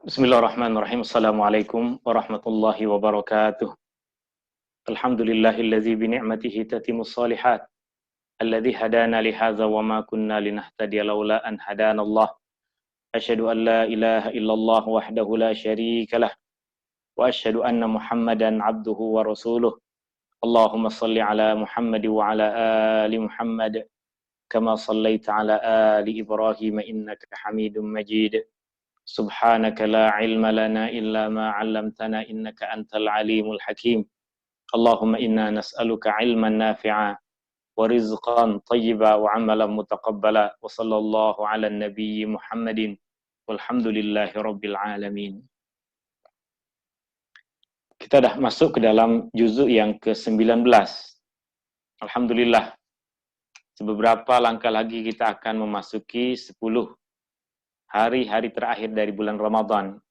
Bismillahirrahmanirrahim. Assalamualaikum warahmatullahi wabarakatuh. Alhamdulillahilladzi bi ni'matihi tatimmus shalihat. Alladzi hadana li hadza wa ma kunna linahtadiya laula an hadanallah. Asyhadu an la ilaha illallah wahdahu la syarika lah wa asyhadu anna Muhammadan abduhu wa rasuluh. Allahumma shalli ala Muhammad wa ala ali Muhammad kama shallaita ala ali Ibrahim innaka Hamidum Majid. Subhanaka la ilma lana illa ma 'allamtana innaka antal alimul hakim. Allahumma inna nas'aluka ilman nafi'a wa rizqan thayyiba wa 'amalan mutaqabbala wa sallallahu 'ala nabiyyi Muhammadin walhamdulillahi rabbil alamin. Kita dah masuk ke dalam juzuk yang ke-19. Alhamdulillah. Beberapa langkah lagi kita akan memasuki 10 hari-hari terakhir dari bulan Ramadan,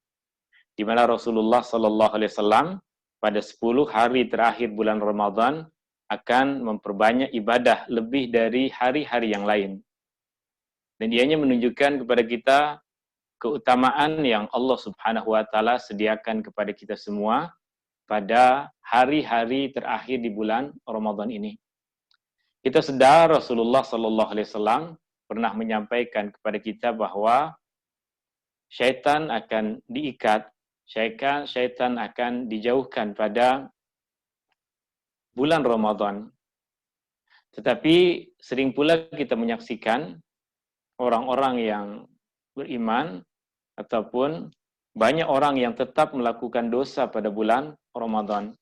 di mana Rasulullah Sallallahu Alaihi Wasallam pada 10 hari terakhir bulan Ramadan akan memperbanyak ibadah lebih dari hari-hari yang lain. Dan ianya menunjukkan kepada kita keutamaan yang Allah Subhanahu Wa Taala sediakan kepada kita semua pada hari-hari terakhir di bulan Ramadan ini. Kita sedar Rasulullah Sallallahu Alaihi Wasallam pernah menyampaikan kepada kita bahwa syaitan akan diikat, syaitan akan dijauhkan pada bulan Ramadan. Tetapi sering pula kita menyaksikan orang-orang yang beriman ataupun banyak orang yang tetap melakukan dosa pada bulan Ramadan.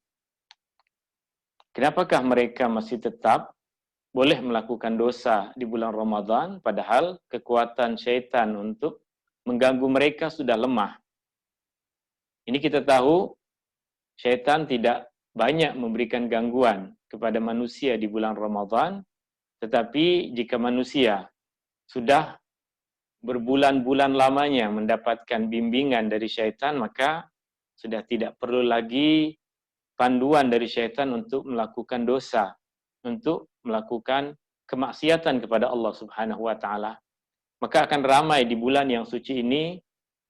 Kenapakah mereka masih tetap boleh melakukan dosa di bulan Ramadan padahal kekuatan syaitan untuk mengganggu mereka sudah lemah? Ini kita tahu syaitan tidak banyak memberikan gangguan kepada manusia di bulan Ramadan, tetapi jika manusia sudah berbulan-bulan lamanya mendapatkan bimbingan dari syaitan, maka sudah tidak perlu lagi panduan dari syaitan untuk melakukan dosa, untuk melakukan kemaksiatan kepada Allah Subhanahu wa taala. Maka akan ramai di bulan yang suci ini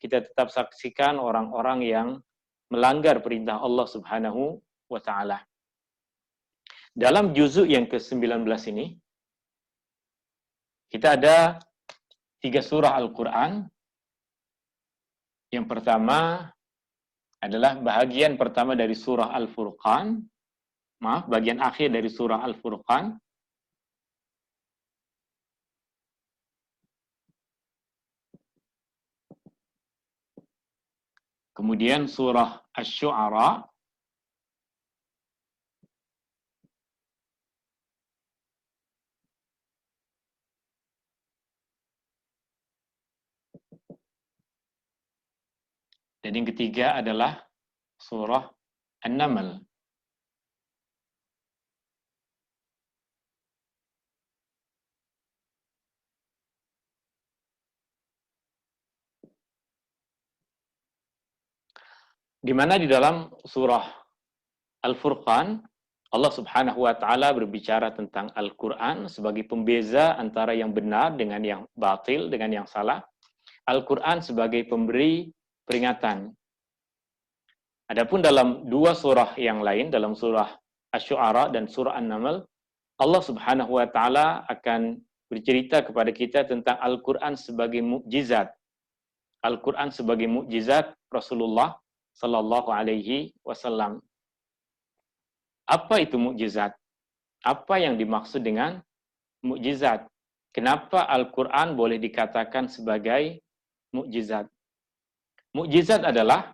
kita tetap saksikan orang-orang yang melanggar perintah Allah Subhanahu wa taala. Dalam juzuk yang ke-19 ini kita ada 3 surah Al-Qur'an. Yang pertama adalah bahagian pertama dari surah Al-Furqan. Bagian akhir dari surah Al-Furqan. Kemudian surah Asy-Syu'ara. Dan yang ketiga adalah surah An-Naml. Di mana di dalam surah Al-Furqan Allah Subhanahu wa taala berbicara tentang Al-Qur'an sebagai pembeza antara yang benar dengan yang batil, dengan yang salah. Al-Qur'an sebagai pemberi peringatan. Adapun dalam 2 surah yang lain, dalam surah Asy-Syu'ara dan surah An-Naml, Allah Subhanahu wa taala akan bercerita kepada kita tentang Al-Qur'an sebagai mukjizat. Al-Qur'an sebagai mukjizat Rasulullah sallallahu alaihi wasallam. Apa itu mukjizat? Apa yang dimaksud dengan mukjizat? Kenapa Al-Qur'an boleh dikatakan sebagai mukjizat? Mukjizat adalah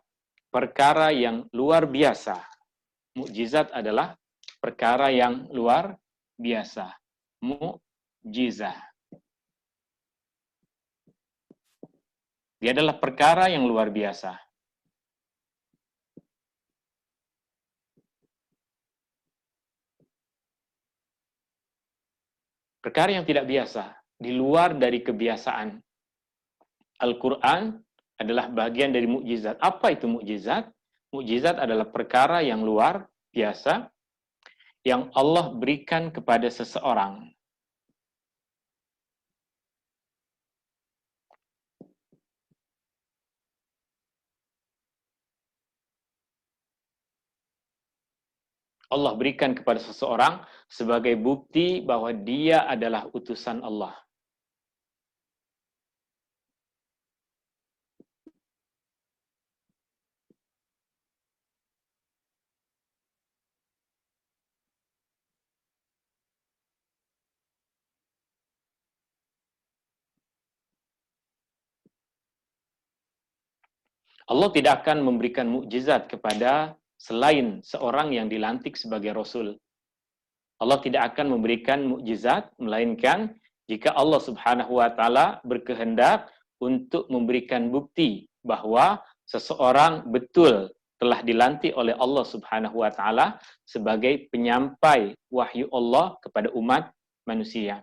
perkara yang luar biasa. Mukjizat adalah perkara yang luar biasa. Mukjizat. Dia adalah perkara yang luar biasa. Perkara yang tidak biasa, di luar dari kebiasaan. Al-Quran adalah bagian dari mukjizat. Apa itu mukjizat? Mukjizat adalah perkara yang luar biasa yang Allah berikan kepada seseorang. Allah berikan kepada seseorang sebagai bukti bahwa dia adalah utusan Allah. Allah tidak akan memberikan mukjizat kepada selain seorang yang dilantik sebagai Rasul. Allah tidak akan memberikan mukjizat, melainkan jika Allah Subhanahu wa Ta'ala berkehendak untuk memberikan bukti bahwa seseorang betul telah dilantik oleh Allah Subhanahu wa Ta'ala sebagai penyampai wahyu Allah kepada umat manusia.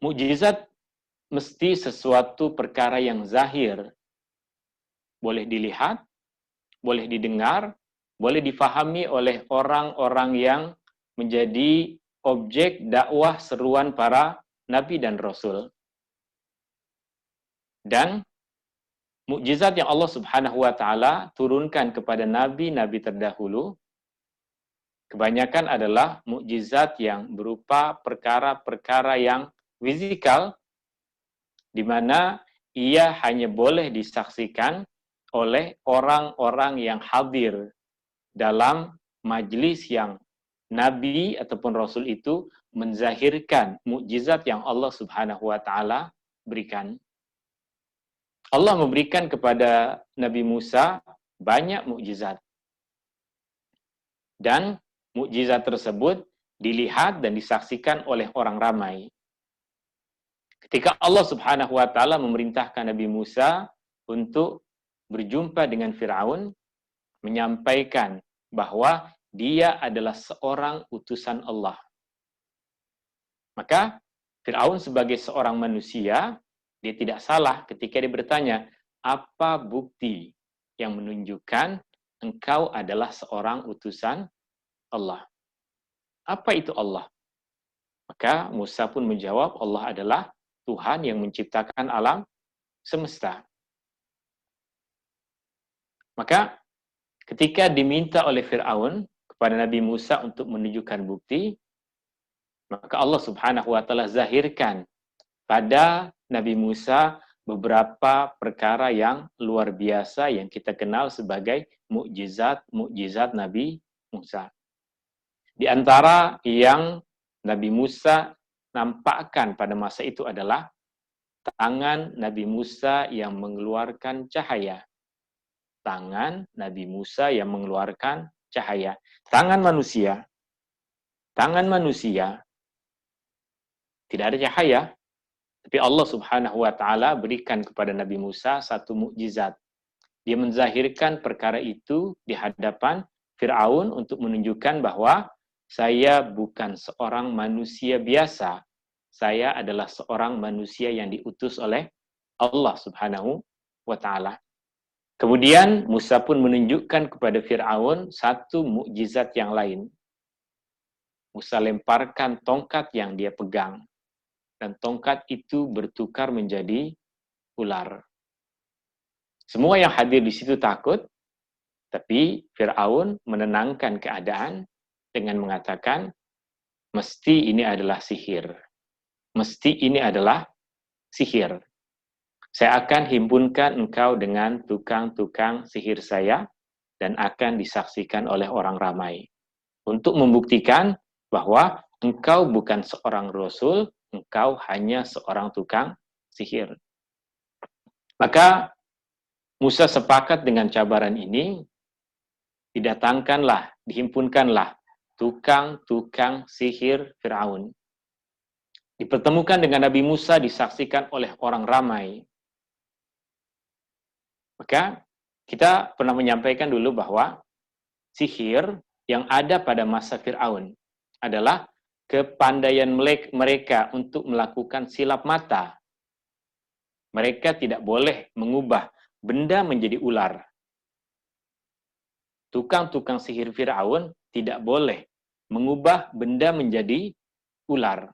Mukjizat mesti sesuatu perkara yang zahir, boleh dilihat, boleh didengar, boleh difahami oleh orang-orang yang menjadi objek dakwah seruan para nabi dan rasul. Dan mukjizat yang Allah Subhanahu wa Ta'ala turunkan kepada nabi-nabi terdahulu kebanyakan adalah mukjizat yang berupa perkara-perkara yang fisikal, di mana ia hanya boleh disaksikan oleh orang-orang yang hadir dalam majlis yang Nabi ataupun Rasul itu menzahirkan mukjizat yang Allah Subhanahu wa Ta'ala berikan. Allah memberikan kepada Nabi Musa banyak mukjizat. Dan mukjizat tersebut dilihat dan disaksikan oleh orang ramai. Ketika Allah Subhanahu wa Ta'ala memerintahkan Nabi Musa untuk berjumpa dengan Firaun, menyampaikan bahwa dia adalah seorang utusan Allah. Maka Firaun sebagai seorang manusia, dia tidak salah ketika dia bertanya, apa bukti yang menunjukkan engkau adalah seorang utusan Allah? Apa itu Allah? Maka Musa pun menjawab, Allah adalah Tuhan yang menciptakan alam semesta. Maka ketika diminta oleh Firaun kepada Nabi Musa untuk menunjukkan bukti, maka Allah Subhanahu wa Ta'ala zahirkan pada Nabi Musa beberapa perkara yang luar biasa yang kita kenal sebagai mukjizat Nabi Musa. Di antara yang Nabi Musa nampakkan pada masa itu adalah tangan Nabi Musa yang mengeluarkan cahaya. Tangan Nabi Musa yang mengeluarkan cahaya. Tangan manusia tidak ada cahaya, tapi Allah Subhanahu wa Ta'ala berikan kepada Nabi Musa satu mukjizat. Dia menzahirkan perkara itu di hadapan Firaun untuk menunjukkan bahwa saya bukan seorang manusia biasa. Saya adalah seorang manusia yang diutus oleh Allah Subhanahu wa Ta'ala. Kemudian Musa pun menunjukkan kepada Firaun satu mukjizat yang lain. Musa lemparkan tongkat yang dia pegang, dan tongkat itu bertukar menjadi ular. Semua yang hadir di situ takut, tapi Firaun menenangkan keadaan dengan mengatakan, mesti ini adalah sihir. Mesti ini adalah sihir. Saya akan himpunkan engkau dengan tukang-tukang sihir saya dan akan disaksikan oleh orang ramai. Untuk membuktikan bahwa engkau bukan seorang rasul, engkau hanya seorang tukang sihir. Maka Musa sepakat dengan cabaran ini, dihimpunkanlah tukang-tukang sihir Firaun. Dipertemukan dengan Nabi Musa, disaksikan oleh orang ramai. Maka kita pernah menyampaikan dulu bahwa sihir yang ada pada masa Firaun adalah kepandaian mereka untuk melakukan silap mata. Mereka tidak boleh mengubah benda menjadi ular. Tukang-tukang sihir Firaun tidak boleh mengubah benda menjadi ular.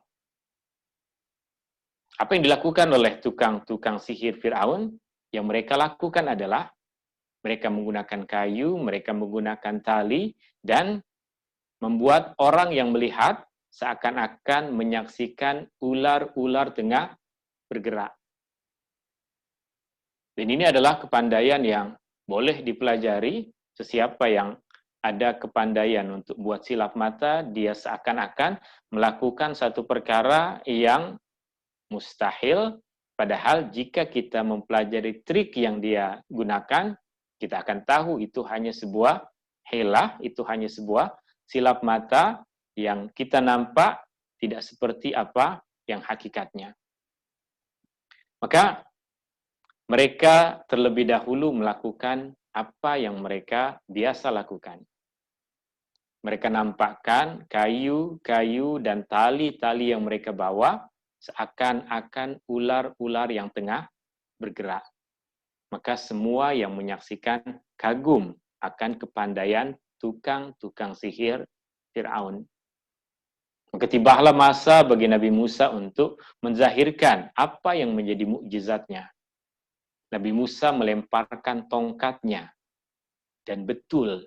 Apa yang dilakukan oleh tukang-tukang sihir Firaun? Yang mereka lakukan adalah Mereka menggunakan kayu, mereka menggunakan tali, dan membuat orang yang melihat seakan-akan menyaksikan ular-ular tengah bergerak. Dan ini adalah kepandaian yang boleh dipelajari. Sesiapa yang ada kepandaian untuk buat silap mata, dia seakan-akan melakukan satu perkara yang mustahil, padahal jika kita mempelajari trik yang dia gunakan, kita akan tahu itu hanya sebuah helah, itu hanya sebuah silap mata yang kita nampak tidak seperti apa yang hakikatnya. Maka mereka terlebih dahulu melakukan apa yang mereka biasa lakukan. Mereka nampakkan kayu-kayu dan tali-tali yang mereka bawa seakan-akan ular-ular yang tengah bergerak. Maka semua yang menyaksikan kagum akan kepandaian tukang-tukang sihir Fir'aun. Maka tibalah masa bagi Nabi Musa untuk menzahirkan apa yang menjadi mukjizatnya. Nabi Musa melemparkan tongkatnya, dan betul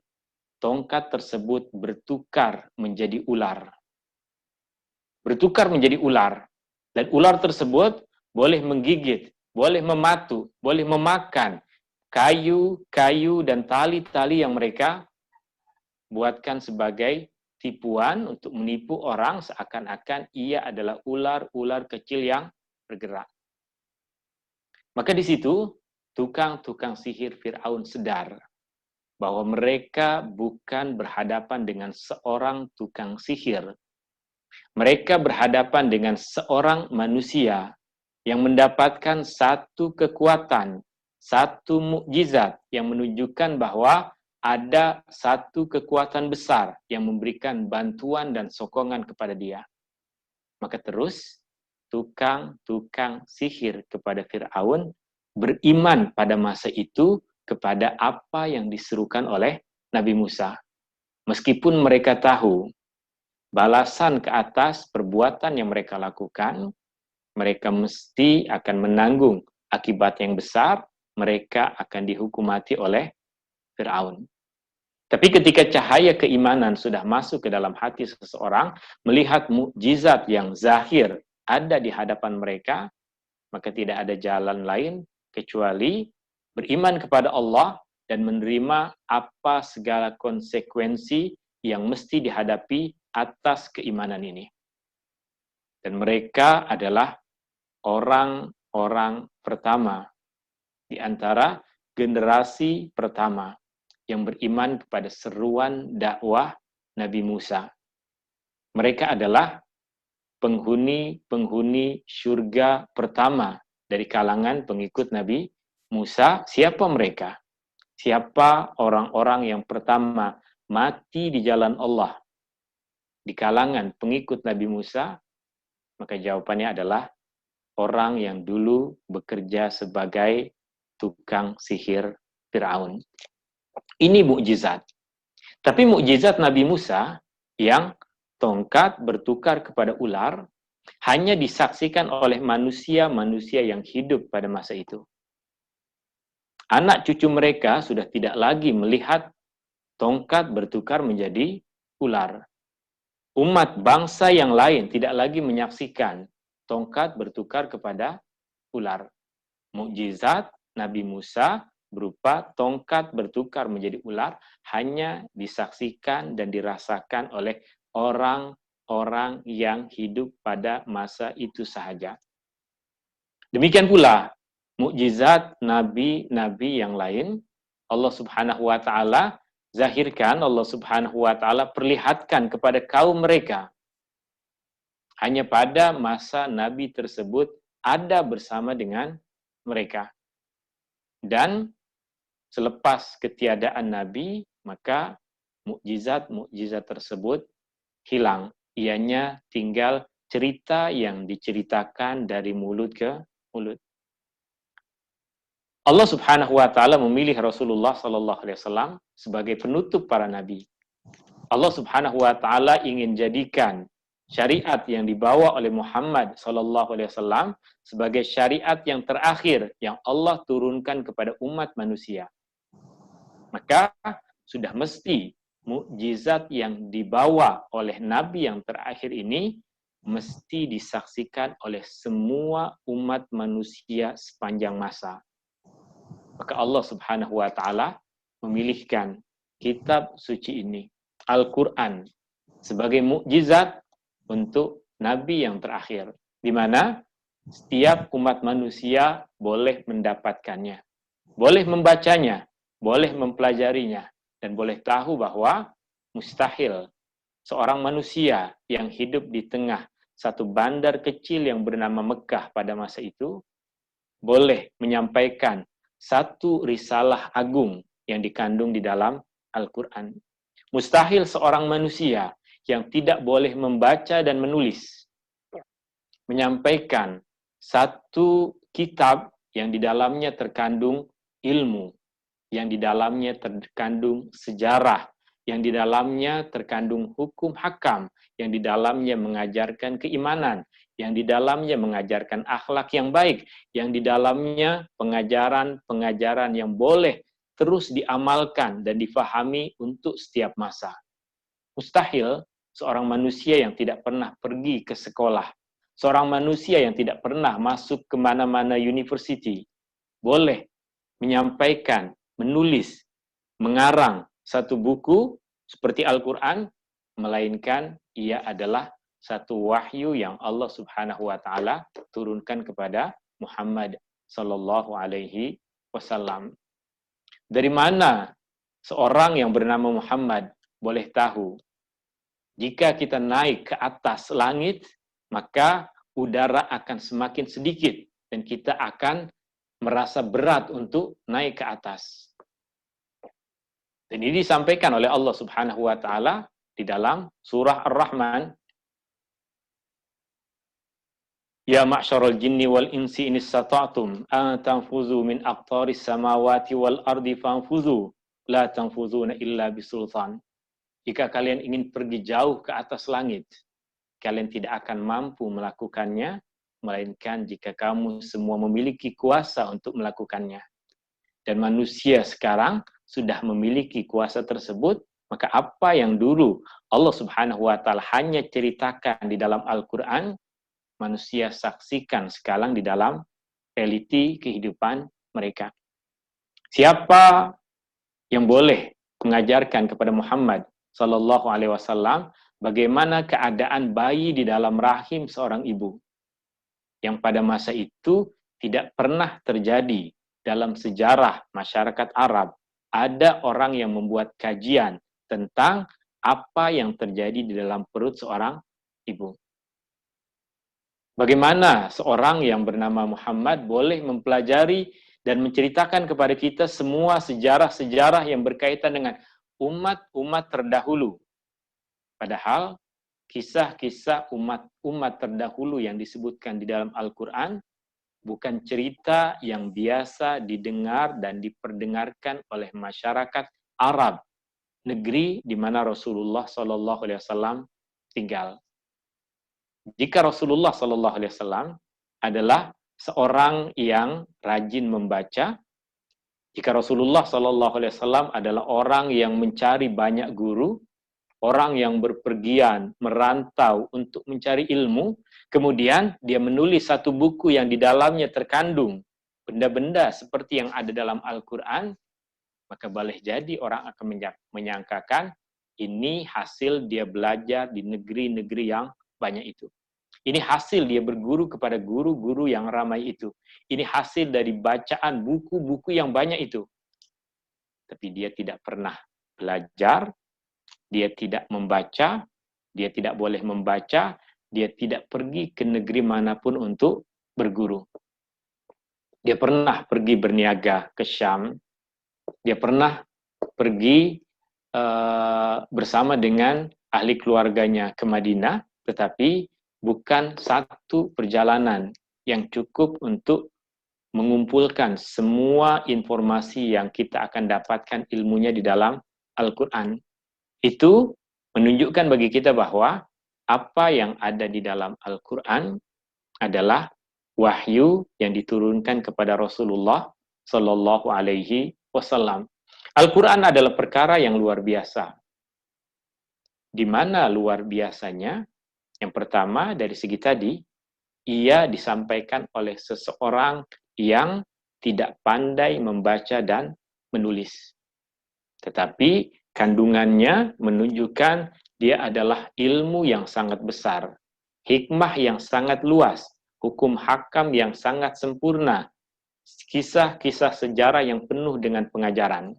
tongkat tersebut bertukar menjadi ular. Bertukar menjadi ular, dan ular tersebut boleh menggigit, boleh mematu, boleh memakan kayu-kayu dan tali-tali yang mereka buatkan sebagai tipuan untuk menipu orang seakan-akan ia adalah ular-ular kecil yang bergerak. Maka di situ tukang-tukang sihir Fir'aun sadar bahwa mereka bukan berhadapan dengan seorang tukang sihir. Mereka berhadapan dengan seorang manusia yang mendapatkan satu kekuatan, satu mukjizat yang menunjukkan bahwa ada satu kekuatan besar yang memberikan bantuan dan sokongan kepada dia. Maka terus tukang-tukang sihir kepada Fir'aun beriman pada masa itu kepada apa yang diserukan oleh Nabi Musa. Meskipun mereka tahu balasan ke atas perbuatan yang mereka lakukan, mereka mesti akan menanggung akibat yang besar, mereka akan dihukum mati oleh Fir'aun. Tapi ketika cahaya keimanan sudah masuk ke dalam hati seseorang, melihat mukjizat yang zahir ada di hadapan mereka, maka tidak ada jalan lain kecuali beriman kepada Allah dan menerima apa segala konsekuensi yang mesti dihadapi atas keimanan ini. Dan mereka adalah orang-orang pertama di antara generasi pertama yang beriman kepada seruan dakwah Nabi Musa. Mereka adalah penghuni syurga pertama dari kalangan pengikut Nabi Musa. Siapa mereka? Siapa orang-orang yang pertama mati di jalan Allah di kalangan pengikut Nabi Musa? Maka jawabannya adalah orang yang dulu bekerja sebagai tukang sihir Fir'aun. Ini mukjizat. Tapi mukjizat Nabi Musa yang tongkat bertukar kepada ular hanya disaksikan oleh manusia-manusia yang hidup pada masa itu. Anak cucu mereka sudah tidak lagi melihat tongkat bertukar menjadi ular. Umat bangsa yang lain tidak lagi menyaksikan tongkat bertukar kepada ular. Mukjizat Nabi Musa berupa tongkat bertukar menjadi ular hanya disaksikan dan dirasakan oleh orang-orang yang hidup pada masa itu sahaja. Demikian pula mukjizat nabi-nabi yang lain, Allah Subhanahu wa taala zahirkan, Allah Subhanahu wa taala perlihatkan kepada kaum mereka. Hanya pada masa nabi tersebut ada bersama dengan mereka. Dan selepas ketiadaan nabi, maka mukjizat-mukjizat tersebut hilang. Ianya tinggal cerita yang diceritakan dari mulut ke mulut. Allah Subhanahu wa taala memilih Rasulullah sallallahu alaihi wasallam sebagai penutup para nabi. Allah Subhanahu wa taala ingin jadikan syariat yang dibawa oleh Muhammad sallallahu alaihi wasallam sebagai syariat yang terakhir yang Allah turunkan kepada umat manusia. Maka sudah mesti mukjizat yang dibawa oleh Nabi yang terakhir ini mesti disaksikan oleh semua umat manusia sepanjang masa. Maka Allah Subhanahu wa taala memilihkan kitab suci ini, Al-Qur'an, sebagai mukjizat untuk nabi yang terakhir, di mana setiap umat manusia boleh mendapatkannya, boleh membacanya, boleh mempelajarinya, dan boleh tahu bahwa mustahil seorang manusia yang hidup di tengah satu bandar kecil yang bernama Mekah pada masa itu boleh menyampaikan satu risalah agung yang dikandung di dalam Al-Quran. Mustahil seorang manusia yang tidak boleh membaca dan menulis menyampaikan satu kitab yang di dalamnya terkandung ilmu, yang di dalamnya terkandung sejarah, yang di dalamnya terkandung hukum hakam, yang di dalamnya mengajarkan keimanan, yang di dalamnya mengajarkan akhlak yang baik, yang di dalamnya pengajaran-pengajaran yang boleh terus diamalkan dan difahami untuk setiap masa. Mustahil seorang manusia yang tidak pernah pergi ke sekolah, seorang manusia yang tidak pernah masuk ke mana-mana university, boleh menyampaikan, menulis, mengarang satu buku seperti Al-Quran, melainkan ia adalah satu wahyu yang Allah Subhanahu wa taala turunkan kepada Muhammad sallallahu alaihi wasallam. Dari mana seorang yang bernama Muhammad boleh tahu? Jika kita naik ke atas langit, maka udara akan semakin sedikit dan kita akan merasa berat untuk naik ke atas. Dan ini disampaikan oleh Allah Subhanahu wa taala di dalam surah Ar-Rahman. Ya ma'syarul jinni wal insi in istata'tum an tanfuzu min aqtaris samawati wal ardi fanfuzu la tanfuzuna illa bisultan. Jika kalian ingin pergi jauh ke atas langit, kalian tidak akan mampu melakukannya, melainkan jika kamu semua memiliki kuasa untuk melakukannya. Dan manusia sekarang sudah memiliki kuasa tersebut, maka apa yang dulu Allah Subhanahu wa taala hanya ceritakan di dalam Al-Qur'an, manusia saksikan sekarang di dalam realiti kehidupan mereka. Siapa yang boleh mengajarkan kepada Muhammad sallallahu alaihi wasallam bagaimana keadaan bayi di dalam rahim seorang ibu yang pada masa itu tidak pernah terjadi dalam sejarah masyarakat Arab. Ada orang yang membuat kajian tentang apa yang terjadi di dalam perut seorang ibu. Bagaimana seorang yang bernama Muhammad boleh mempelajari dan menceritakan kepada kita semua sejarah-sejarah yang berkaitan dengan umat-umat terdahulu. Padahal kisah-kisah umat-umat terdahulu yang disebutkan di dalam Al-Quran bukan cerita yang biasa didengar dan diperdengarkan oleh masyarakat Arab, negeri di mana Rasulullah SAW tinggal. Jika Rasulullah SAW adalah seorang yang rajin membaca, jika Rasulullah SAW adalah orang yang mencari banyak guru, orang yang berpergian, merantau untuk mencari ilmu, kemudian dia menulis satu buku yang di dalamnya terkandung benda-benda seperti yang ada dalam Al-Quran, maka boleh jadi orang akan menyangkakan ini hasil dia belajar di negeri-negeri yang banyak itu. Ini hasil dia berguru kepada guru-guru yang ramai itu. Ini hasil dari bacaan buku-buku yang banyak itu. Tapi dia tidak pernah belajar, dia tidak membaca, dia tidak boleh membaca, dia tidak pergi ke negeri manapun untuk berguru. Dia pernah pergi berniaga ke Syam, dia pernah pergi bersama dengan ahli keluarganya ke Madinah, tetapi bukan satu perjalanan yang cukup untuk mengumpulkan semua informasi yang kita akan dapatkan ilmunya di dalam Al-Quran. Itu menunjukkan bagi kita bahwa apa yang ada di dalam Al-Quran adalah wahyu yang diturunkan kepada Rasulullah Sallallahu Alaihi Wasallam. Al-Quran adalah perkara yang luar biasa. Di mana luar biasanya? Yang pertama, dari segi tadi, ia disampaikan oleh seseorang yang tidak pandai membaca dan menulis. Tetapi kandungannya menunjukkan dia adalah ilmu yang sangat besar, hikmah yang sangat luas, hukum hakam yang sangat sempurna, kisah-kisah sejarah yang penuh dengan pengajaran.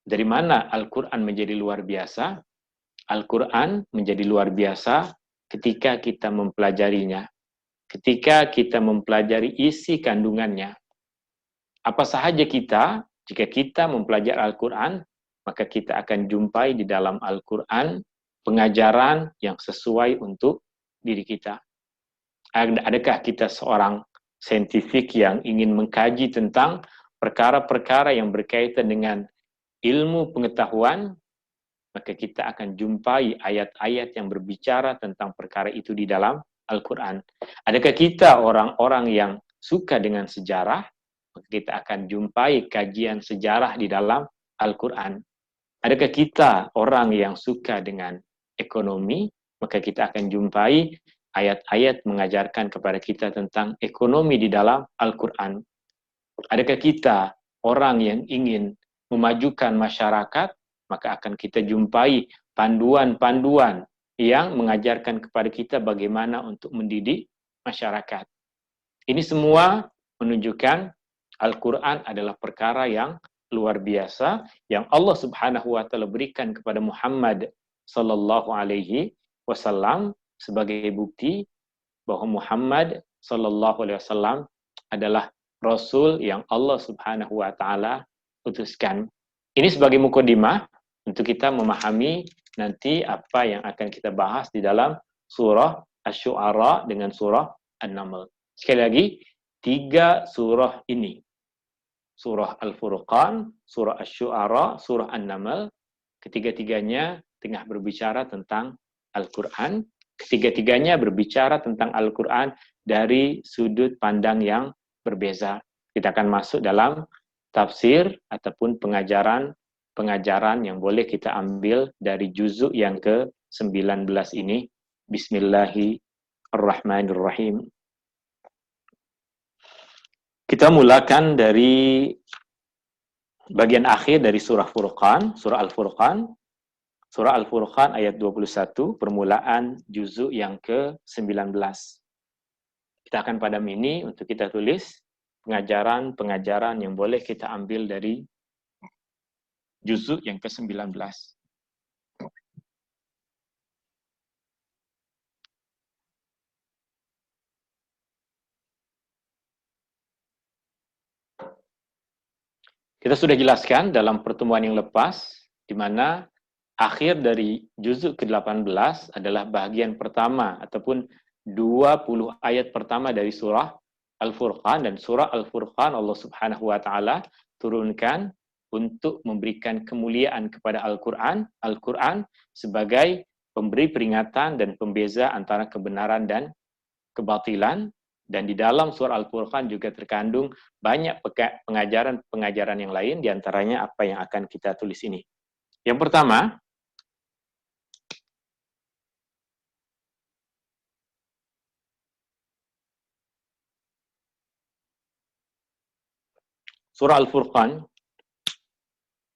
Dari mana Al-Quran menjadi luar biasa? Al-Quran menjadi luar biasa ketika kita mempelajarinya, ketika kita mempelajari isi kandungannya. Apa sahaja kita, jika kita mempelajari Al-Quran, maka kita akan jumpai di dalam Al-Quran pengajaran yang sesuai untuk diri kita. Adakah kita seorang saintifik yang ingin mengkaji tentang perkara-perkara yang berkaitan dengan ilmu pengetahuan, maka kita akan jumpai ayat-ayat yang berbicara tentang perkara itu di dalam Al-Quran. Adakah kita orang-orang yang suka dengan sejarah, maka kita akan jumpai kajian sejarah di dalam Al-Quran. Adakah kita orang yang suka dengan ekonomi, maka kita akan jumpai ayat-ayat mengajarkan kepada kita tentang ekonomi di dalam Al-Quran. Adakah kita orang yang ingin memajukan masyarakat, maka akan kita jumpai panduan-panduan yang mengajarkan kepada kita bagaimana untuk mendidik masyarakat. Ini semua menunjukkan Al-Quran adalah perkara yang luar biasa yang Allah Subhanahu wa taala berikan kepada Muhammad sallallahu alaihi wasallam sebagai bukti bahwa Muhammad sallallahu alaihi wasallam adalah rasul yang Allah Subhanahu wa taala utuskan. Ini sebagai mukadimah untuk kita memahami nanti apa yang akan kita bahas di dalam surah Asy-Syu'ara dengan surah An-Naml. Sekali lagi, 3 surah ini. Surah Al-Furqan, surah Asy-Syu'ara, surah An-Naml, ketiga-tiganya tengah berbicara tentang Al-Quran. Ketiga-tiganya berbicara tentang Al-Quran dari sudut pandang yang berbeza. Kita akan masuk dalam tafsir ataupun pengajaran yang boleh kita ambil dari juzuk yang ke-19 ini. Bismillahirrahmanirrahim. Kita mulakan dari bagian akhir dari surah Furqan, surah Al-Furqan. Surah Al-Furqan ayat 21, permulaan juzuk yang ke-19. Kita akan padam ini untuk kita tulis pengajaran-pengajaran yang boleh kita ambil dari juzuk yang ke-19. Kita sudah jelaskan dalam pertemuan yang lepas, di mana akhir dari juzuk ke-18 adalah bagian pertama ataupun 20 ayat pertama dari surah Al-Furqan, dan surah Al-Furqan Allah Subhanahu wa taala turunkan untuk memberikan kemuliaan kepada Al-Quran sebagai pemberi peringatan dan pembeza antara kebenaran dan kebatilan. Dan di dalam surah Al-Furqan juga terkandung banyak pengajaran-pengajaran yang lain, diantaranya apa yang akan kita tulis ini. Yang pertama, surah Al-Furqan,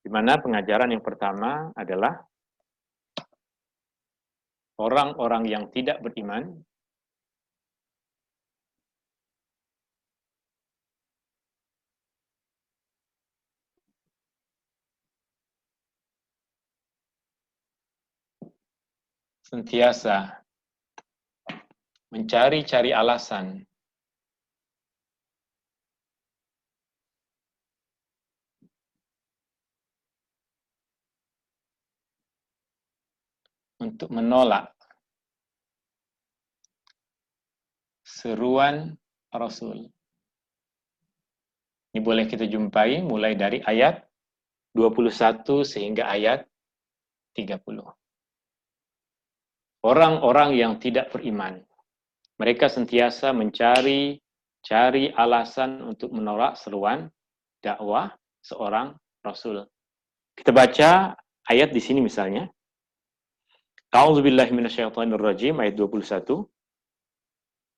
di mana pengajaran yang pertama adalah orang-orang yang tidak beriman sentiasa mencari-cari alasan untuk menolak seruan Rasul. Ini boleh kita jumpai mulai dari ayat 21 sehingga ayat 30. Orang-orang yang tidak beriman, mereka sentiasa mencari alasan untuk menolak seruan dakwah seorang Rasul. Kita baca ayat di sini misalnya. A'udzubillahi minasyaitonirrajim ayat 21.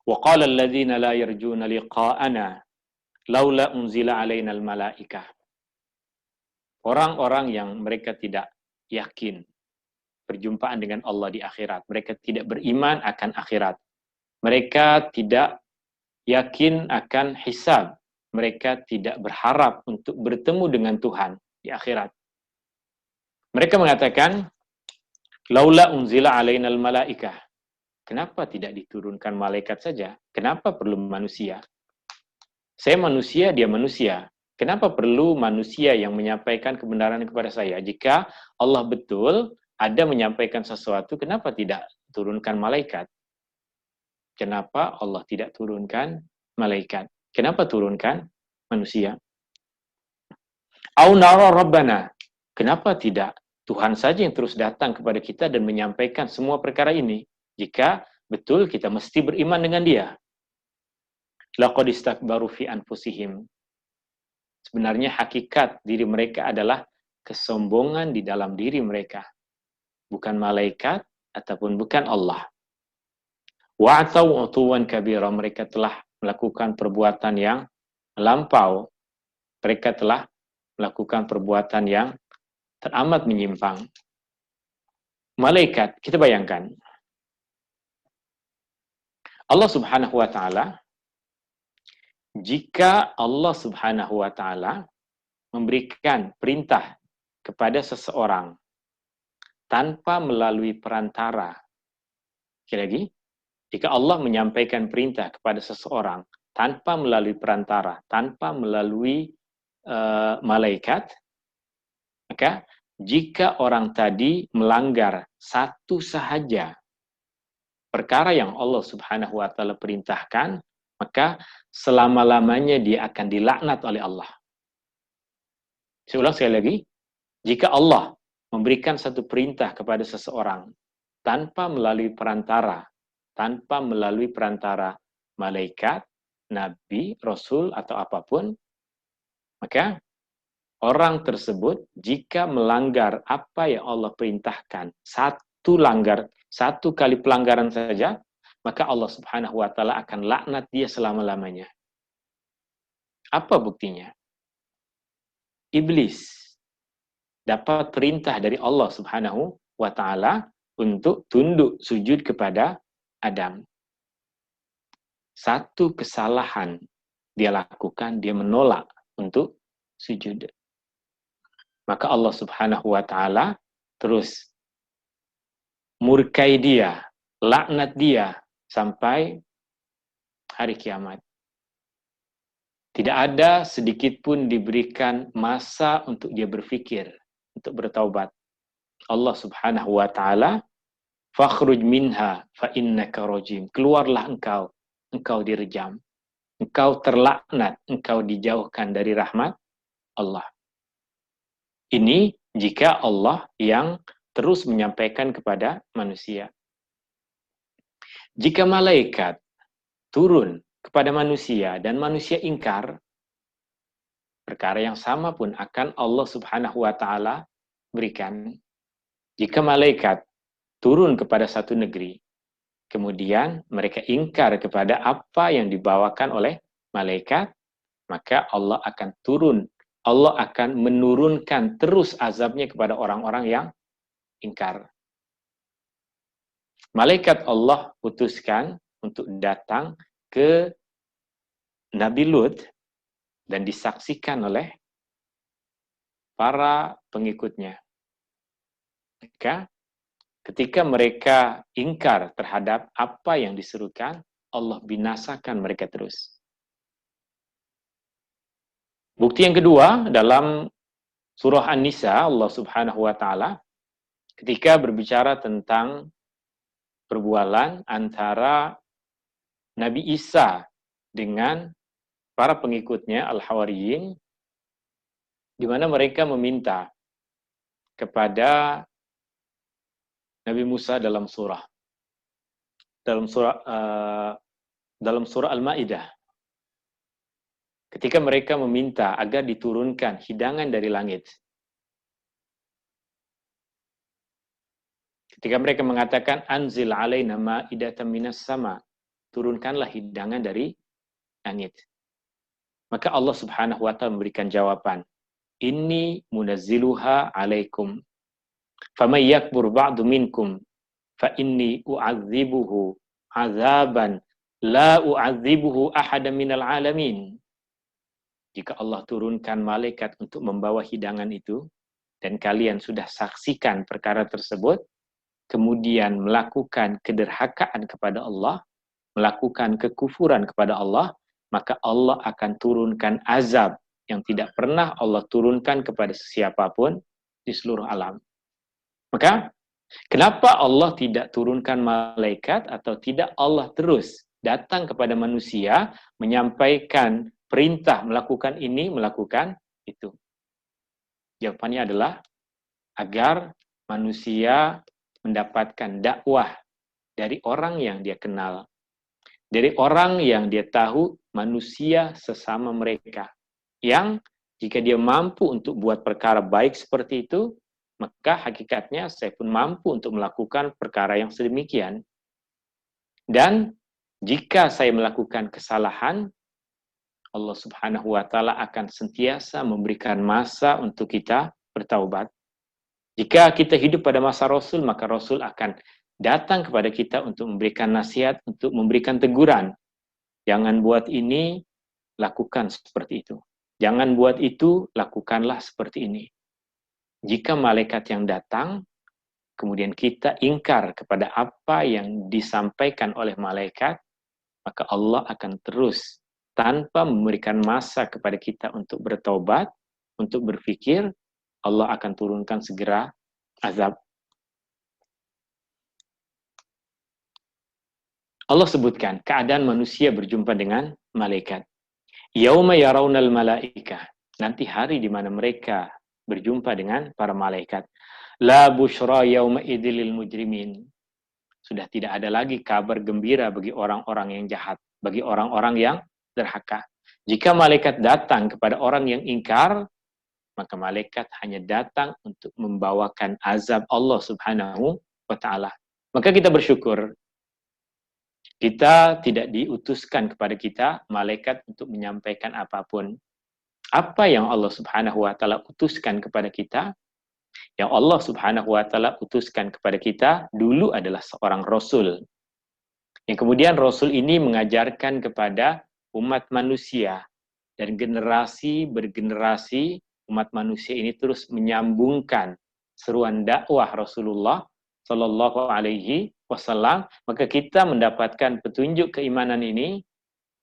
Wa qala alladziina la yarjuna liqa'ana laula unzila 'alainal malaikah. Orang-orang yang mereka tidak yakin perjumpaan dengan Allah di akhirat, mereka tidak beriman akan akhirat. Mereka tidak yakin akan hisab. Mereka tidak berharap untuk bertemu dengan Tuhan di akhirat. Mereka mengatakan, laula unzila alainal malaikah. Kenapa tidak diturunkan malaikat saja? Kenapa perlu manusia? Saya manusia, dia manusia. Kenapa perlu manusia yang menyampaikan kebenaran kepada saya? Jika Allah betul ada menyampaikan sesuatu, kenapa tidak turunkan malaikat? Kenapa Allah tidak turunkan malaikat? Kenapa turunkan manusia? Au nara rabbana. Kenapa tidak Tuhan saja yang terus datang kepada kita dan menyampaikan semua perkara ini? Jika betul kita mesti beriman dengan Dia. Laqad istakbaru fi anfusihim. Sebenarnya hakikat diri mereka adalah kesombongan di dalam diri mereka. Bukan malaikat ataupun bukan Allah. Wa'atau utuwan kabira, mereka telah melakukan perbuatan yang melampau. Mereka telah melakukan perbuatan yang teramat menyimpang. Malaikat, kita bayangkan. Allah Subhanahu wa taala, jika Allah Subhanahu wa taala memberikan perintah kepada seseorang tanpa melalui perantara. Sekali lagi, jika Allah menyampaikan perintah kepada seseorang tanpa melalui perantara, tanpa melalui malaikat, maka jika orang tadi melanggar satu sahaja perkara yang Allah Subhanahu wa taala perintahkan, maka selama-lamanya dia akan dilaknat oleh Allah. Saya ulang sekali lagi, jika Allah memberikan satu perintah kepada seseorang tanpa melalui perantara malaikat, nabi, rasul, atau apapun, maka orang tersebut jika melanggar apa yang Allah perintahkan, satu kali pelanggaran saja, maka Allah Subhanahu wa taala akan laknat dia selama-lamanya. Apa buktinya? Iblis dapat perintah dari Allah Subhanahu wa taala untuk tunduk sujud kepada Adam. Satu kesalahan dia lakukan, dia menolak untuk sujud. Maka Allah Subhanahu wa taala terus murkai dia, laknat dia sampai hari kiamat. Tidak ada sedikit pun diberikan masa untuk dia berfikir, untuk bertaubat. Allah Subhanahu wa taala, fakhruj minha fa innaka rajim. Keluarlah engkau direjam. Engkau terlaknat, engkau dijauhkan dari rahmat Allah. Ini jika Allah yang terus menyampaikan kepada manusia. Jika malaikat turun kepada manusia dan manusia ingkar, perkara yang sama pun akan Allah Subhanahu wa taala berikan. Jika malaikat turun kepada satu negeri, kemudian mereka ingkar kepada apa yang dibawakan oleh malaikat, maka Allah akan menurunkan terus azabnya kepada orang-orang yang ingkar. Malaikat Allah putuskan untuk datang ke Nabi Lut dan disaksikan oleh para pengikutnya. Maka ketika mereka ingkar terhadap apa yang diserukan, Allah binasakan mereka terus. Bukti yang kedua dalam surah An-Nisa, Allah Subhanahu wa taala ketika berbicara tentang perbualan antara Nabi Isa dengan para pengikutnya Al-Hawariyin, di mana mereka meminta kepada Nabi Musa dalam surah Al-Maidah. ketika mereka meminta agar diturunkan hidangan dari langit. Ketika mereka mengatakan anzil alaina ma'idatan minas sama, turunkanlah hidangan dari langit. Maka Allah Subhanahu wa taala memberikan jawaban, inni munazziluha alaikum. Faman yakbur ba'du minkum fa inni u'adzibuhu azaban la u'adzibuhu ahadan minal alamin. Jika Allah turunkan malaikat untuk membawa hidangan itu, dan kalian sudah saksikan perkara tersebut, kemudian melakukan kederhakaan kepada Allah, melakukan kekufuran kepada Allah, maka Allah akan turunkan azab yang tidak pernah Allah turunkan kepada siapapun di seluruh alam. Maka, kenapa Allah tidak turunkan malaikat atau tidak Allah terus datang kepada manusia menyampaikan perintah melakukan ini, melakukan itu? Jawabannya adalah agar manusia mendapatkan dakwah dari orang yang dia kenal, dari orang yang dia tahu manusia sesama mereka, yang jika dia mampu untuk buat perkara baik seperti itu, maka hakikatnya saya pun mampu untuk melakukan perkara yang sedemikian. Dan jika saya melakukan kesalahan, Allah Subhanahu wa taala akan sentiasa memberikan masa untuk kita bertaubat. Jika kita hidup pada masa Rasul, maka Rasul akan datang kepada kita untuk memberikan nasihat, untuk memberikan teguran. Jangan buat ini, lakukan seperti itu. Jangan buat itu, lakukanlah seperti ini. Jika malaikat yang datang, kemudian kita ingkar kepada apa yang disampaikan oleh malaikat, maka Allah akan terus tanpa memberikan masa kepada kita untuk bertaubat, untuk berpikir, Allah akan turunkan segera azab. Allah sebutkan keadaan manusia berjumpa dengan malaikat. Yauma yarawnal malaikah. Nanti hari di mana mereka berjumpa dengan para malaikat. La busyra yauma idzil mujrimin. Sudah tidak ada lagi kabar gembira bagi orang-orang yang jahat, bagi orang-orang yang derhaka. Jika malaikat datang kepada orang yang ingkar, maka malaikat hanya datang untuk membawakan azab Allah Subhanahu wa taala. Maka kita bersyukur kita tidak diutuskan kepada kita malaikat untuk menyampaikan apapun. Apa yang Allah Subhanahu wa taala utuskan kepada kita, yang Allah Subhanahu wa taala utuskan kepada kita dulu adalah seorang rasul. Yang kemudian rasul ini mengajarkan kepada umat manusia, dan generasi bergenerasi umat manusia ini terus menyambungkan seruan dakwah Rasulullah Shallallahu Alaihi Wasallam. Maka kita mendapatkan petunjuk keimanan ini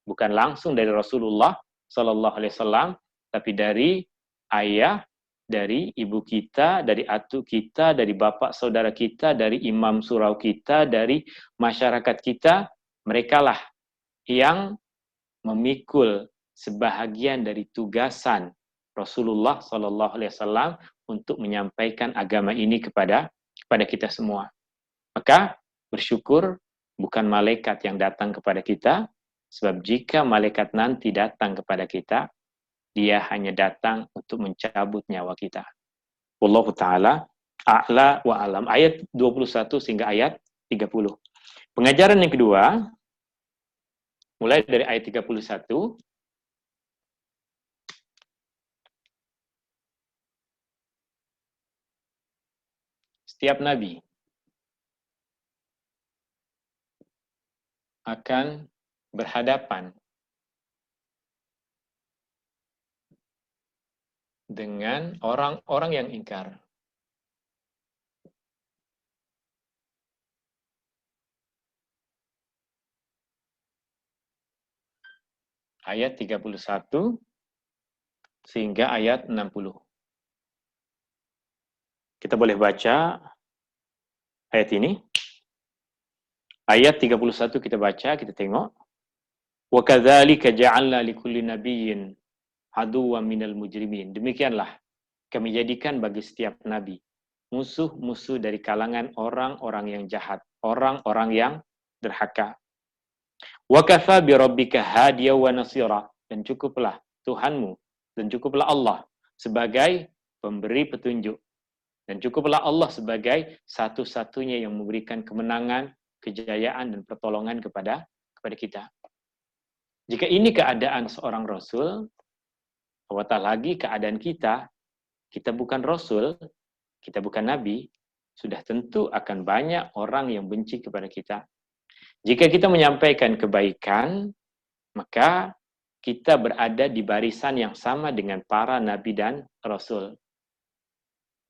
bukan langsung dari Rasulullah Shallallahu Alaihi Wasallam, tapi dari ayah, dari ibu kita, dari atuk kita, dari bapak saudara kita, dari imam surau kita, dari masyarakat kita. Merekalah yang memikul sebahagian dari tugasan Rasulullah Shallallahu Alaihi Wasallam untuk menyampaikan agama ini kepada kita semua. Maka bersyukur bukan malaikat yang datang kepada kita, sebab jika malaikat nanti datang kepada kita, dia hanya datang untuk mencabut nyawa kita. Wallahu ta'ala a'la wa alam. Ayat 21 hingga ayat 30. Pengajaran yang kedua, mulai dari ayat 31. Setiap nabi akan berhadapan dengan orang-orang yang ingkar. Ayat 31 sehingga ayat 60. Kita boleh baca ayat ini. Ayat 31 kita baca, kita tengok. Wa kadzalika ja'alna likulli nabiyyin aduwwan minal mujrimin. Demikianlah kami jadikan bagi setiap nabi musuh-musuh dari kalangan orang-orang yang jahat, orang-orang yang derhaka. Wa kafa bi rabbika hadiyan wa nasira. Dan cukuplah Tuhanmu, dan cukuplah Allah sebagai pemberi petunjuk, dan cukuplah Allah sebagai satu-satunya yang memberikan kemenangan, kejayaan, dan pertolongan kepada kita. Jika ini keadaan seorang Rasul, apatah lagi keadaan kita bukan Rasul, kita bukan Nabi, sudah tentu akan banyak orang yang benci kepada kita. Jika kita menyampaikan kebaikan, maka kita berada di barisan yang sama dengan para Nabi dan Rasul.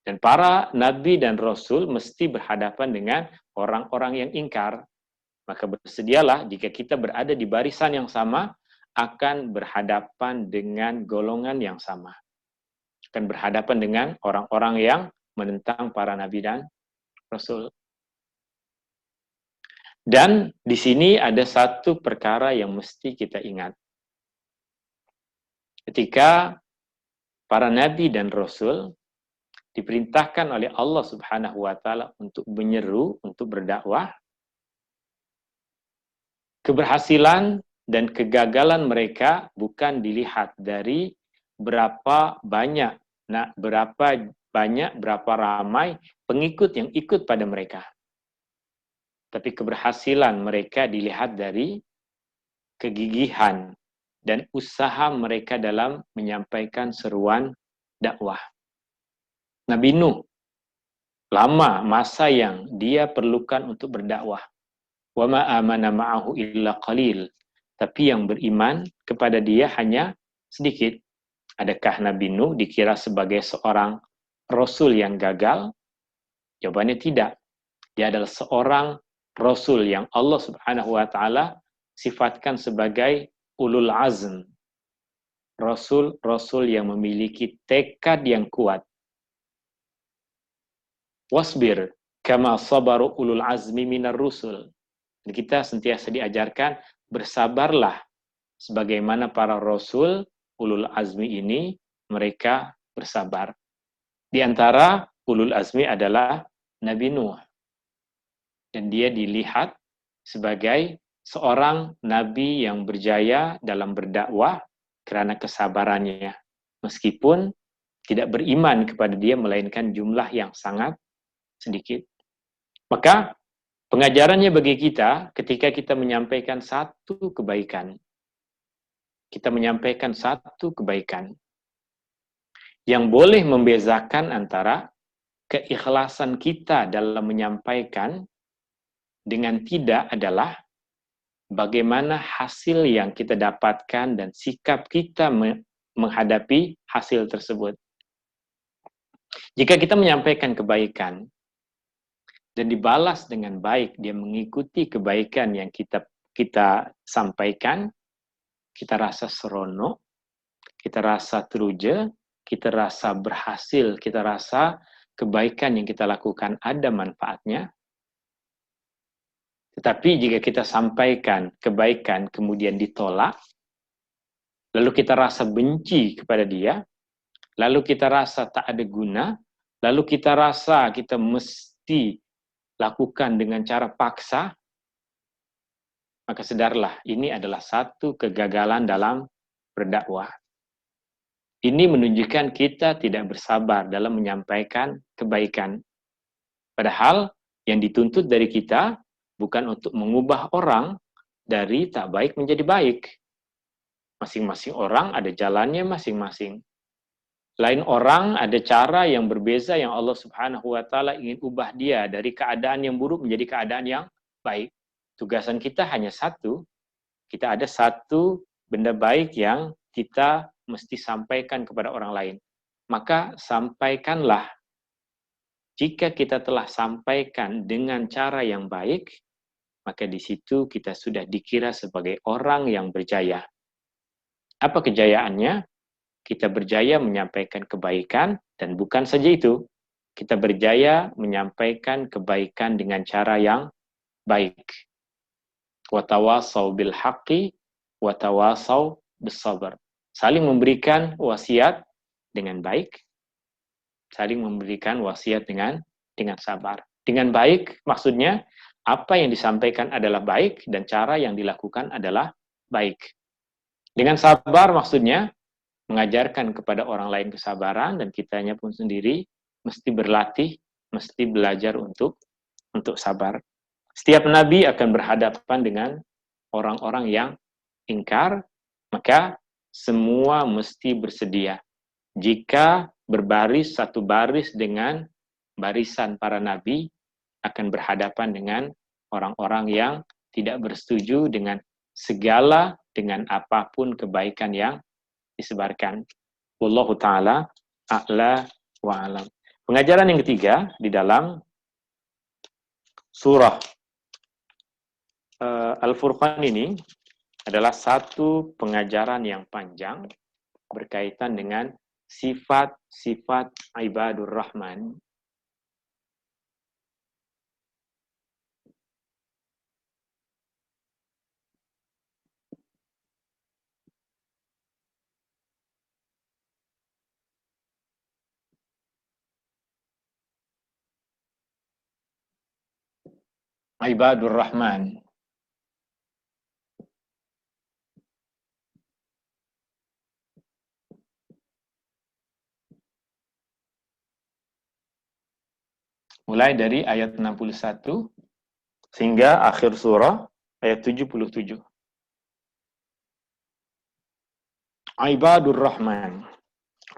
Dan para Nabi dan Rasul mesti berhadapan dengan orang-orang yang ingkar. Maka bersedialah jika kita berada di barisan yang sama, akan berhadapan dengan golongan yang sama. Akan berhadapan dengan orang-orang yang menentang para Nabi dan Rasul. Dan di sini ada satu perkara yang mesti kita ingat. Ketika para Nabi dan Rasul diperintahkan oleh Allah Subhanahu wa Ta'ala untuk menyeru, untuk berdakwah, keberhasilan dan kegagalan mereka bukan dilihat dari berapa ramai pengikut yang ikut pada mereka. Tapi keberhasilan mereka dilihat dari kegigihan dan usaha mereka dalam menyampaikan seruan dakwah. Nabi Nuh, lama masa yang dia perlukan untuk berdakwah. Wa ma amana ma'ahu illa qalil. Tapi yang beriman kepada dia hanya sedikit. Adakah Nabi Nuh dikira sebagai seorang Rasul yang gagal? Jawabannya tidak. Dia adalah seorang Rasul yang Allah Subhanahu wa Ta'ala sifatkan sebagai ulul azm. Rasul-rasul yang memiliki tekad yang kuat. Wasbir kama sabaru ulul azmi minar rusul. Dan kita sentiasa diajarkan bersabarlah sebagaimana para rasul ulul azmi ini mereka bersabar. Di antara ulul azmi adalah Nabi Nuh. Dan dia dilihat sebagai seorang nabi yang berjaya dalam berdakwah karena kesabarannya. Meskipun tidak beriman kepada dia melainkan jumlah yang sangat sedikit. Maka pengajarannya bagi kita ketika kita menyampaikan satu kebaikan. Kita menyampaikan satu kebaikan yang boleh membezakan antara keikhlasan kita dalam menyampaikan dengan tidak adalah bagaimana hasil yang kita dapatkan dan sikap kita menghadapi hasil tersebut. Jika kita menyampaikan kebaikan dan dibalas dengan baik, dia mengikuti kebaikan yang kita sampaikan, kita rasa seronok, kita rasa teruja, kita rasa berhasil, kita rasa kebaikan yang kita lakukan ada manfaatnya. Tetapi jika kita sampaikan kebaikan kemudian ditolak, lalu kita rasa benci kepada dia, lalu kita rasa tak ada guna, lalu kita rasa kita mesti lakukan dengan cara paksa, maka sedarlah ini adalah satu kegagalan dalam berdakwah. Ini menunjukkan kita tidak bersabar dalam menyampaikan kebaikan. Padahal yang dituntut dari kita bukan untuk mengubah orang dari tak baik menjadi baik. Masing-masing orang ada jalannya masing-masing. Lain orang ada cara yang berbeza yang Allah Subhanahu wa Ta'ala ingin ubah dia dari keadaan yang buruk menjadi keadaan yang baik. Tugasan kita hanya satu. Kita ada satu benda baik yang kita mesti sampaikan kepada orang lain. Maka sampaikanlah. Jika kita telah sampaikan dengan cara yang baik, maka di situ kita sudah dikira sebagai orang yang berjaya. Apa kejayaannya? Kita berjaya menyampaikan kebaikan, dan bukan saja itu, kita berjaya menyampaikan kebaikan dengan cara yang baik. Watawasau bil haqqi, watawasau bis sabr. Saling memberikan wasiat dengan baik, saling memberikan wasiat dengan sabar. Dengan baik maksudnya apa yang disampaikan adalah baik dan cara yang dilakukan adalah baik. Dengan sabar maksudnya mengajarkan kepada orang lain kesabaran, dan kitanya pun sendiri mesti berlatih, mesti belajar untuk sabar. Setiap nabi akan berhadapan dengan orang-orang yang ingkar, maka semua mesti bersedia. Jika berbaris satu baris dengan barisan para nabi, akan berhadapan dengan orang-orang yang tidak bersetuju dengan dengan apapun kebaikan yang disebarkan. Wallahu ta'ala a'la wa alam. Pengajaran yang ketiga di dalam surah Al-Furqan ini adalah satu pengajaran yang panjang berkaitan dengan sifat-sifat ibadur rahman. Ibadur rahman. Mulai dari ayat 61 sehingga akhir surah ayat 77. Ibadur rahman.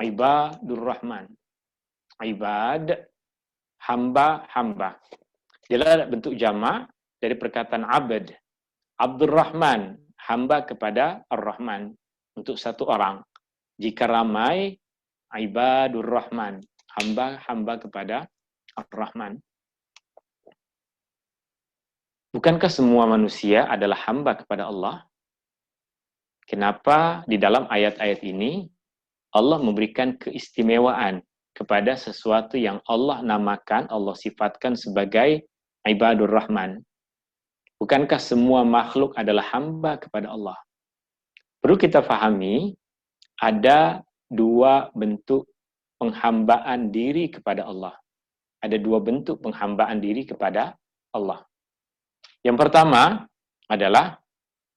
Ibadur rahman. Ibad, hamba-hamba. Dia adalah bentuk jamak dari perkataan abad. Abdurrahman, hamba kepada Ar-Rahman, untuk satu orang. Jika ramai, ibadur rahman, hamba-hamba kepada Ar-Rahman. Bukankah semua manusia adalah hamba kepada Allah? Kenapa di dalam ayat-ayat ini Allah memberikan keistimewaan kepada sesuatu yang Allah namakan, Allah sifatkan sebagai ibadur rahman? Bukankah semua makhluk adalah hamba kepada Allah? Perlu kita pahami, ada dua bentuk penghambaan diri kepada Allah. Ada dua bentuk penghambaan diri kepada Allah. Yang pertama adalah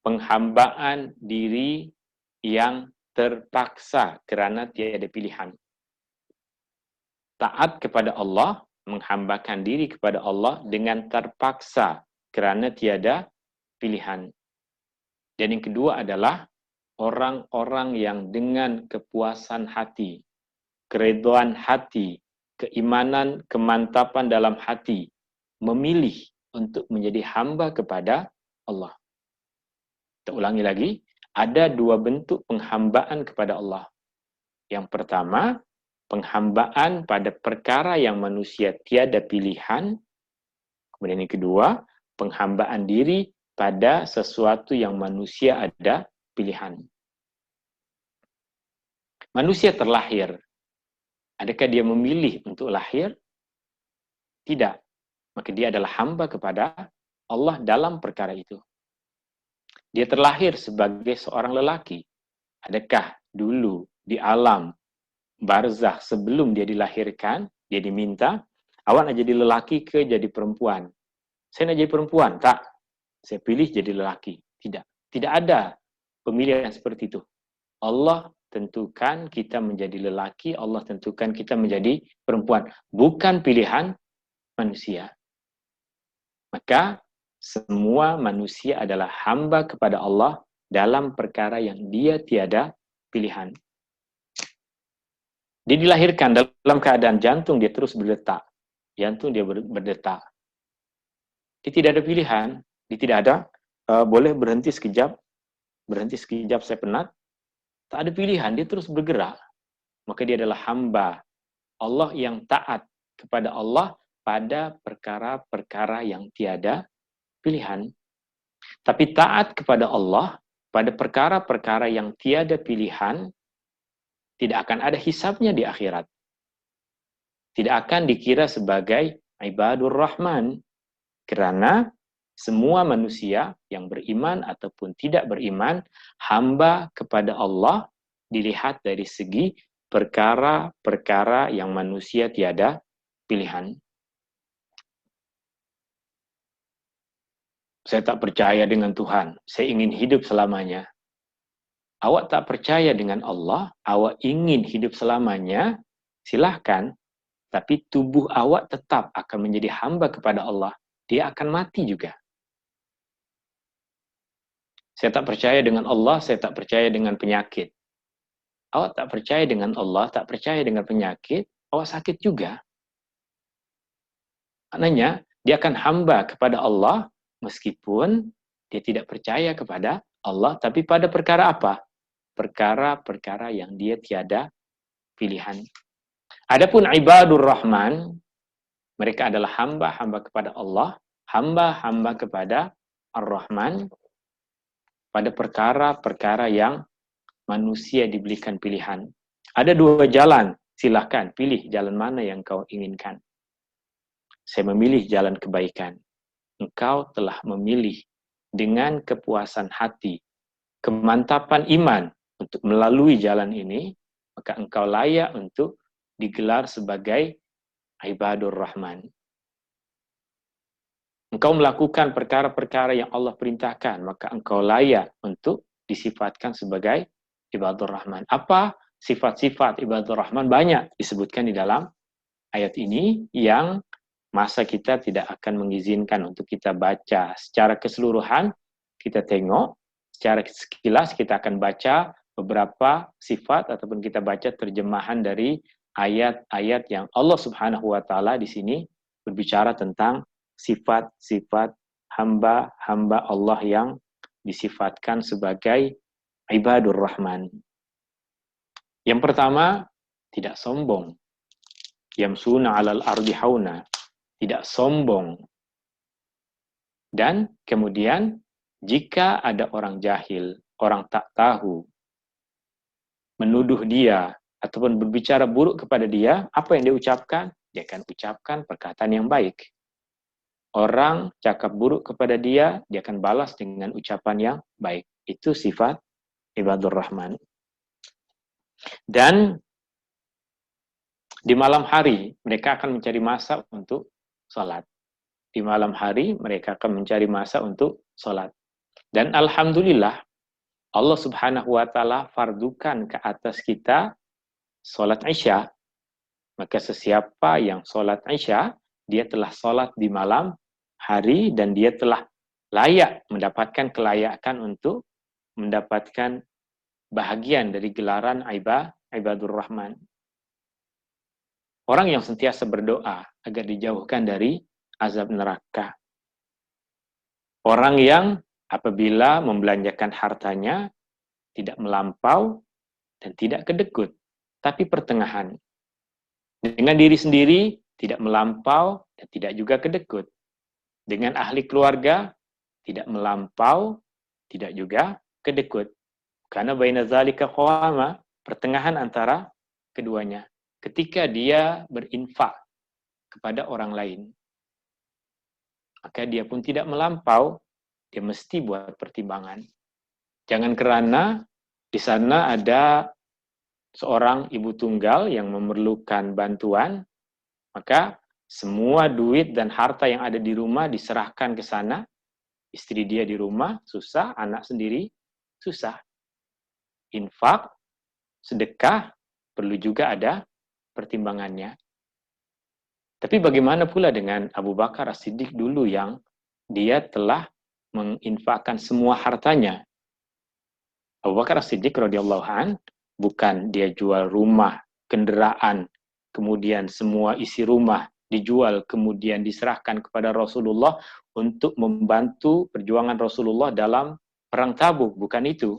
penghambaan diri yang terpaksa kerana tiada pilihan. Taat kepada Allah, menghambakan diri kepada Allah dengan terpaksa kerana tiada pilihan. Dan yang kedua adalah orang-orang yang dengan kepuasan hati, keredoan hati, keimanan, kemantapan dalam hati, memilih untuk menjadi hamba kepada Allah. Kita ulangi lagi, ada dua bentuk penghambaan kepada Allah. Yang pertama, penghambaan pada perkara yang manusia tiada pilihan. Kemudian yang kedua, penghambaan diri pada sesuatu yang manusia ada pilihan. Manusia terlahir. Adakah dia memilih untuk lahir? Tidak. Maka dia adalah hamba kepada Allah dalam perkara itu. Dia terlahir sebagai seorang lelaki. Adakah dulu di alam barzakh sebelum dia dilahirkan, dia diminta, awak nak jadi lelaki ke jadi perempuan? Saya nak jadi perempuan. Tak. Saya pilih jadi lelaki. Tidak. Tidak ada pemilihan seperti itu. Allah tentukan kita menjadi lelaki, Allah tentukan kita menjadi perempuan. Bukan pilihan manusia. Maka semua manusia adalah hamba kepada Allah dalam perkara yang dia tiada pilihan. Dia dilahirkan dalam keadaan jantung dia terus berdetak. Jantung dia berdetak. Dia tidak ada pilihan. Dia tidak ada, boleh berhenti sekejap saya penat. Tak ada pilihan, dia terus bergerak. Maka dia adalah hamba Allah yang taat kepada Allah pada perkara-perkara yang tiada pilihan. Tapi taat kepada Allah pada perkara-perkara yang tiada pilihan, tidak akan ada hisabnya di akhirat. Tidak akan dikira sebagai ibadur rahman. Kerana semua manusia yang beriman ataupun tidak beriman, hamba kepada Allah dilihat dari segi perkara-perkara yang manusia tiada pilihan. Saya tak percaya dengan Tuhan. Saya ingin hidup selamanya. Awak tak percaya dengan Allah, awak ingin hidup selamanya, silahkan. Tapi tubuh awak tetap akan menjadi hamba kepada Allah. Dia akan mati juga. Saya tak percaya dengan Allah, saya tak percaya dengan penyakit. Awak tak percaya dengan Allah, tak percaya dengan penyakit, awak sakit juga. Maknanya, dia akan hamba kepada Allah, meskipun dia tidak percaya kepada Allah, tapi pada perkara apa? Perkara-perkara yang dia tiada pilihan. Adapun ibadur Rahman, mereka adalah hamba-hamba kepada Allah, hamba-hamba kepada Ar-Rahman, pada perkara-perkara yang manusia diberikan pilihan. Ada dua jalan, silahkan pilih jalan mana yang kau inginkan. Saya memilih jalan kebaikan. Engkau telah memilih dengan kepuasan hati, kemantapan iman untuk melalui jalan ini, maka engkau layak untuk digelar sebagai ibadur Rahman. Engkau melakukan perkara-perkara yang Allah perintahkan, maka engkau layak untuk disifatkan sebagai ibadur Rahman. Apa sifat-sifat ibadur Rahman? Banyak disebutkan di dalam ayat ini yang masa kita tidak akan mengizinkan untuk kita baca secara keseluruhan. Kita tengok secara sekilas, kita akan baca beberapa sifat ataupun kita baca terjemahan dari ayat-ayat yang Allah Subhanahu wa taala di sini berbicara tentang sifat-sifat hamba-hamba Allah yang disifatkan sebagai ibadur Rahman. Yang pertama, tidak sombong. Yamsuna 'alal ardi hauna, tidak sombong. Dan kemudian jika ada orang jahil, orang tak tahu, menuduh dia ataupun berbicara buruk kepada dia, apa yang dia ucapkan? Dia akan ucapkan perkataan yang baik. Orang cakap buruk kepada dia, dia akan balas dengan ucapan yang baik. Itu sifat ibadur Rahman. Dan di malam hari, mereka akan mencari masa untuk sholat. Di malam hari, mereka akan mencari masa untuk sholat. Dan alhamdulillah, Allah Subhanahu wa taala fardukan ke atas kita sholat Isya. Maka sesiapa yang sholat Isya, dia telah sholat di malam hari dan dia telah layak mendapatkan kelayakan untuk mendapatkan bahagian dari gelaran ibadur Rahman. Orang yang sentiasa berdoa agar dijauhkan dari azab neraka. Orang yang apabila membelanjakan hartanya tidak melampau dan tidak kedekut, tapi pertengahan. Dengan diri sendiri tidak melampau dan tidak juga kedekut. Dengan ahli keluarga tidak melampau, tidak juga kedekut. Karena baina zalika qawama, pertengahan antara keduanya. Ketika dia berinfak kepada orang lain, maka dia pun tidak melampau, dia mesti buat pertimbangan. Jangan kerana di sana ada seorang ibu tunggal yang memerlukan bantuan, maka semua duit dan harta yang ada di rumah diserahkan ke sana. Istri dia di rumah susah, anak sendiri susah. Infak, sedekah, perlu juga ada pertimbangannya. Tapi bagaimana pula dengan Abu Bakar As-Siddiq dulu yang dia telah menginfakkan semua hartanya. Abu Bakar As-Siddiq radhiyallahu an, bukan dia jual rumah, kendaraan, kemudian semua isi rumah dijual, kemudian diserahkan kepada Rasulullah untuk membantu perjuangan Rasulullah dalam perang Tabuk, bukan itu.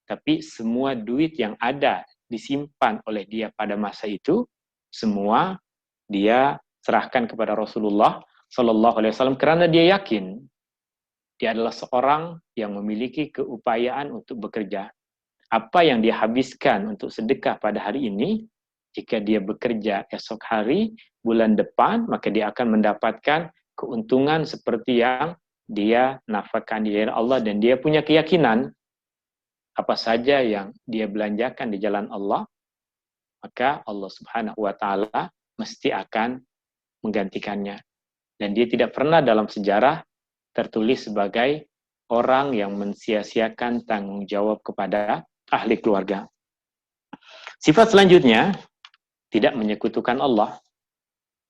Tapi semua duit yang ada disimpan oleh dia pada masa itu, semua dia serahkan kepada Rasulullah Sallallahu Alaihi Wasallam karena dia yakin dia adalah seorang yang memiliki keupayaan untuk bekerja. Apa yang dia habiskan untuk sedekah pada hari ini, jika dia bekerja esok hari, bulan depan, maka dia akan mendapatkan keuntungan seperti yang dia nafkahkan di jalan Allah, dan dia punya keyakinan apa saja yang dia belanjakan di jalan Allah, maka Allah Subhanahu wa taala mesti akan menggantikannya. Dan dia tidak pernah dalam sejarah tertulis sebagai orang yang mensia-siakan tanggung jawab kepada ahli keluarga. Sifat selanjutnya, tidak menyekutukan Allah,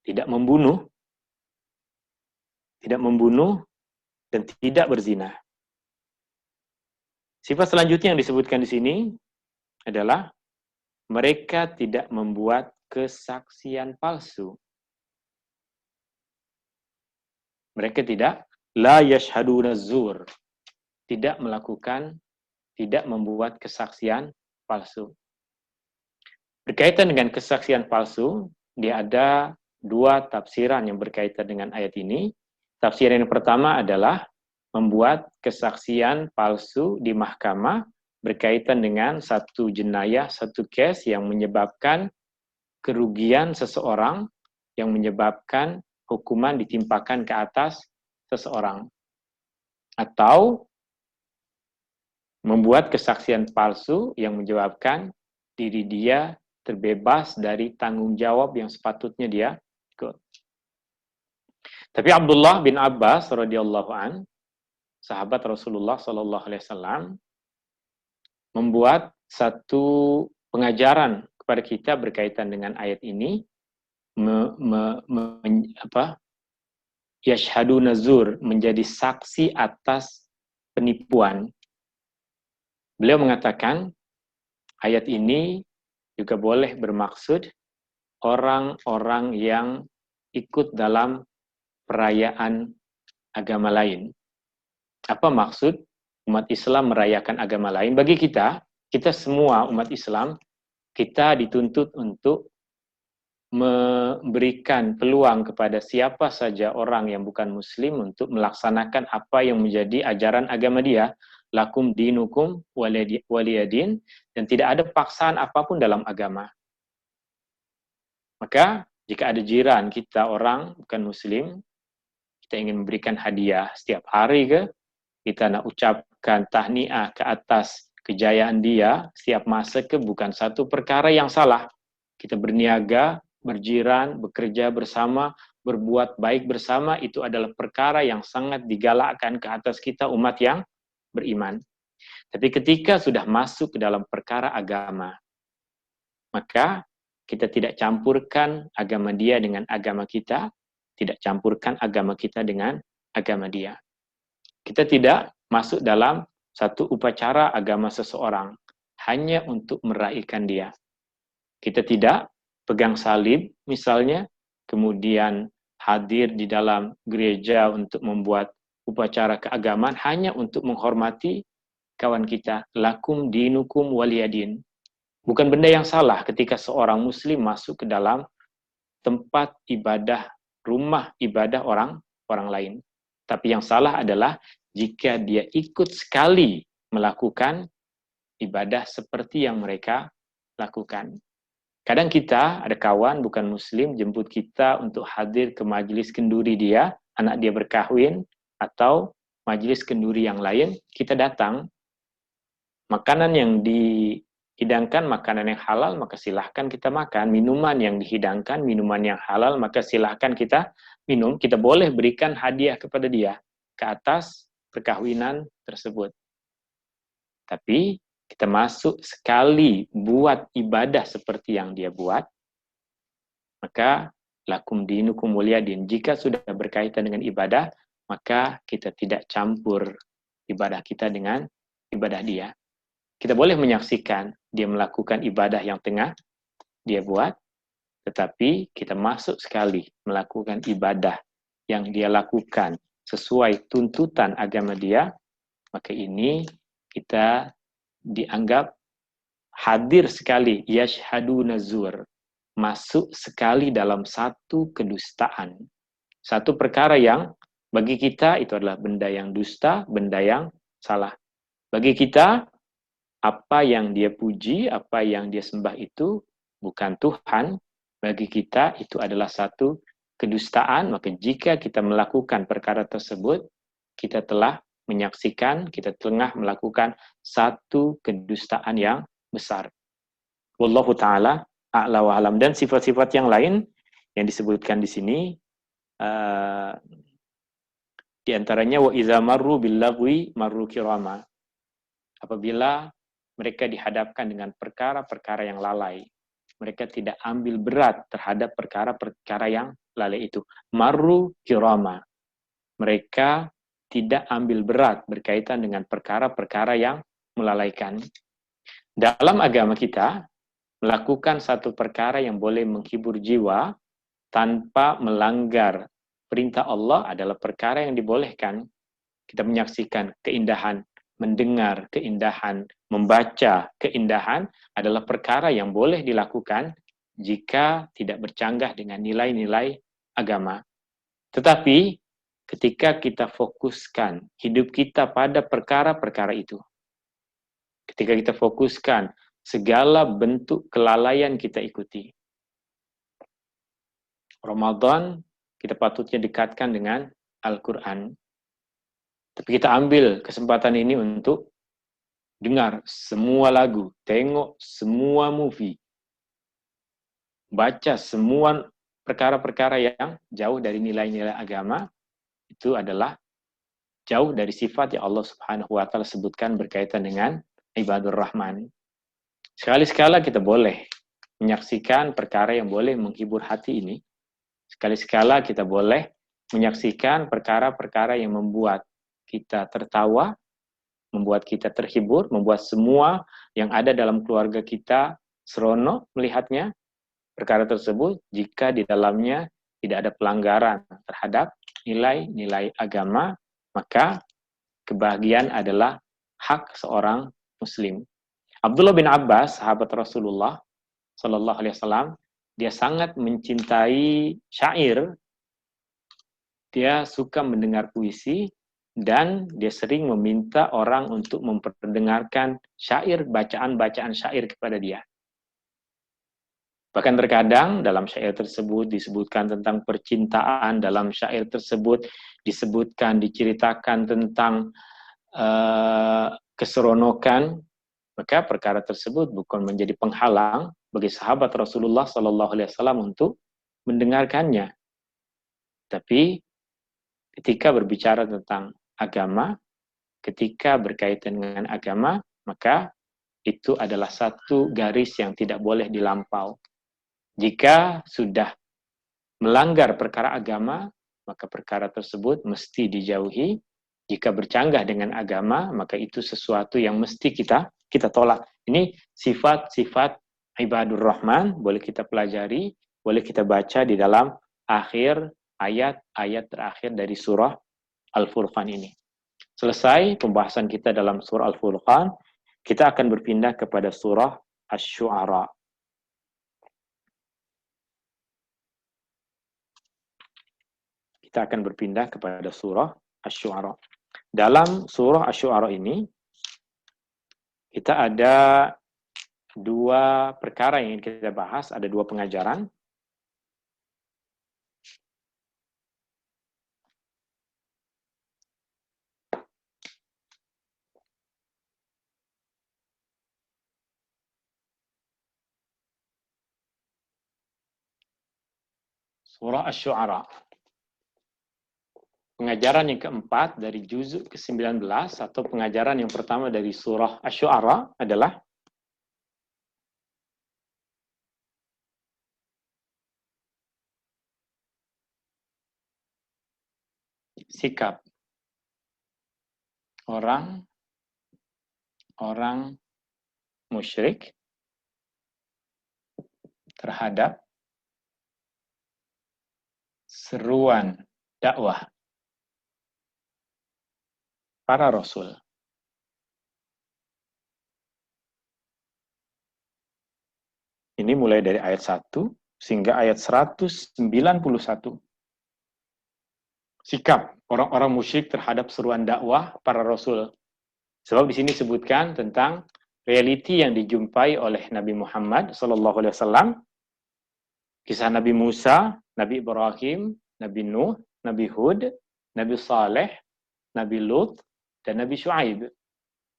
tidak membunuh, dan tidak berzina. Sifat selanjutnya yang disebutkan di sini adalah mereka tidak membuat kesaksian palsu. Mereka tidak la yashhaduna zur, tidak membuat kesaksian palsu. Berkaitan dengan kesaksian palsu, dia ada dua tafsiran yang berkaitan dengan ayat ini. Tafsiran yang pertama adalah membuat kesaksian palsu di mahkamah berkaitan dengan satu jenayah, satu case yang menyebabkan kerugian seseorang, yang menyebabkan hukuman ditimpakan ke atas seseorang. Atau membuat kesaksian palsu yang menyebabkan diri dia terbebas dari tanggung jawab yang sepatutnya dia ikut. Tapi Abdullah bin Abbas radhiyallahu an, sahabat Rasulullah sallallahu alaihi wasallam, membuat satu pengajaran kepada kita berkaitan dengan ayat ini, yashhaduna zur, menjadi saksi atas penipuan. Beliau mengatakan ayat ini juga boleh bermaksud orang-orang yang ikut dalam perayaan agama lain. Apa maksud umat Islam merayakan agama lain? Bagi kita semua umat Islam, kita dituntut untuk memberikan peluang kepada siapa saja orang yang bukan muslim untuk melaksanakan apa yang menjadi ajaran agama dia. Lakum dinukum waliyadin, dan tidak ada paksaan apapun dalam agama. Maka jika ada jiran kita orang bukan muslim, kita ingin memberikan hadiah setiap hari ke, kita nak ucapkan tahniah ke atas kejayaan dia setiap masa ke, bukan satu perkara yang salah. Kita berniaga, berjiran, bekerja bersama, berbuat baik bersama, itu adalah perkara yang sangat digalakkan ke atas kita umat yang beriman. Tapi ketika sudah masuk ke dalam perkara agama, maka kita tidak campurkan agama dia dengan agama kita, tidak campurkan agama kita dengan agama dia. Kita tidak masuk dalam satu upacara agama seseorang hanya untuk meraihkan dia. Kita tidak pegang salib misalnya, kemudian hadir di dalam gereja untuk membuat upacara keagamaan hanya untuk menghormati kawan kita. Lakum dinukum waliyadin. Bukan benda yang salah ketika seorang muslim masuk ke dalam tempat ibadah, rumah ibadah orang lain. Tapi yang salah adalah jika dia ikut sekali melakukan ibadah seperti yang mereka lakukan. Kadang kita, ada kawan bukan muslim, jemput kita untuk hadir ke majlis kenduri dia, anak dia berkahwin, atau majlis kenduri yang lain, kita datang, makanan yang dihidangkan, makanan yang halal, maka silahkan kita makan. Minuman yang dihidangkan, minuman yang halal, maka silahkan kita minum. Kita boleh berikan hadiah kepada dia ke atas perkahwinan tersebut. Tapi kita masuk sekali buat ibadah seperti yang dia buat, maka lakum dinukum waliyadin. Jika sudah berkaitan dengan ibadah, maka kita tidak campur ibadah kita dengan ibadah dia. Kita boleh menyaksikan dia melakukan ibadah yang tengah dia buat, tetapi kita masuk sekali melakukan ibadah yang dia lakukan sesuai tuntutan agama dia, maka ini kita dianggap hadir sekali, yashhaduna zur, masuk sekali dalam satu kedustaan. Satu perkara yang bagi kita itu adalah benda yang dusta, benda yang salah. Bagi kita, apa yang dia puji, apa yang dia sembah itu bukan Tuhan. Bagi kita itu adalah satu kedustaan. Maka jika kita melakukan perkara tersebut, kita telah menyaksikan, kita tengah melakukan satu kedustaan yang besar. Wallahu ta'ala a'la wa alam. Dan sifat-sifat yang lain yang disebutkan di sini, di antaranya wa idza marru bil lagwi marru kirama. Apabila mereka dihadapkan dengan perkara-perkara yang lalai. Mereka tidak ambil berat terhadap perkara-perkara yang lalai itu. Marru kirama. Mereka tidak ambil berat berkaitan dengan perkara-perkara yang melalaikan. Dalam agama kita, melakukan satu perkara yang boleh menghibur jiwa tanpa melanggar perintah Allah adalah perkara yang dibolehkan. Kita menyaksikan keindahan, mendengar keindahan, membaca keindahan adalah perkara yang boleh dilakukan jika tidak bercanggah dengan nilai-nilai agama. Tetapi ketika kita fokuskan hidup kita pada perkara-perkara itu, ketika kita fokuskan segala bentuk kelalaian kita ikuti, Ramadan kita patutnya dekatkan dengan Al-Quran. Tapi kita ambil kesempatan ini untuk dengar semua lagu, tengok semua movie, baca semua perkara-perkara yang jauh dari nilai-nilai agama, itu adalah jauh dari sifat yang Allah Subhanahu wa Ta'ala sebutkan berkaitan dengan ibadur Rahman. Sekali-sekala kita boleh menyaksikan perkara yang boleh menghibur hati ini. Sekali-sekala kita boleh menyaksikan perkara-perkara yang membuat kita tertawa, membuat kita terhibur, membuat semua yang ada dalam keluarga kita seronok melihatnya. Perkara tersebut jika di dalamnya tidak ada pelanggaran terhadap nilai-nilai agama, maka kebahagiaan adalah hak seorang muslim. Abdullah bin Abbas, sahabat Rasulullah Sallallahu Alaihi Wasallam, dia sangat mencintai syair, dia suka mendengar puisi, dan dia sering meminta orang untuk memperdengarkan syair, bacaan-bacaan syair kepada dia. Bahkan terkadang dalam syair tersebut disebutkan tentang percintaan, dalam syair tersebut disebutkan, diceritakan tentang keseronokan, maka perkara tersebut bukan menjadi penghalang bagi sahabat Rasulullah Sallallahu Alaihi Wasallam untuk mendengarkannya. Tapi ketika berbicara tentang agama, ketika berkaitan dengan agama, maka itu adalah satu garis yang tidak boleh dilampau. Jika sudah melanggar perkara agama, maka perkara tersebut mesti dijauhi. Jika bercanggah dengan agama, maka itu sesuatu yang mesti kita tolak. Ini sifat-sifat ibadur Rahman, boleh kita pelajari, boleh kita baca di dalam akhir ayat-ayat terakhir dari surah Al-Furqan ini. Selesai pembahasan kita dalam surah Al-Furqan, kita akan berpindah kepada surah Asy-Syu'ara. Kita akan berpindah kepada surah Asy-Syu'ara. Dalam surah Asy-Syu'ara ini, kita ada dua perkara yang ingin kita bahas, ada dua pengajaran. Surah Asy-Syu'ara. Pengajaran yang keempat dari juzuk ke-19 atau pengajaran yang pertama dari surah Asy-Syu'ara adalah sikap orang musyrik terhadap seruan dakwah para rasul. Ini mulai dari ayat 1 sehingga ayat 191. Sikap orang-orang musyrik terhadap seruan dakwah para rasul. Sebab di sini disebutkan tentang realiti yang dijumpai oleh Nabi Muhammad SAW, kisah Nabi Musa, Nabi Ibrahim, Nabi Nuh, Nabi Hud, Nabi Saleh, Nabi Lut, dan Nabi Syuaib.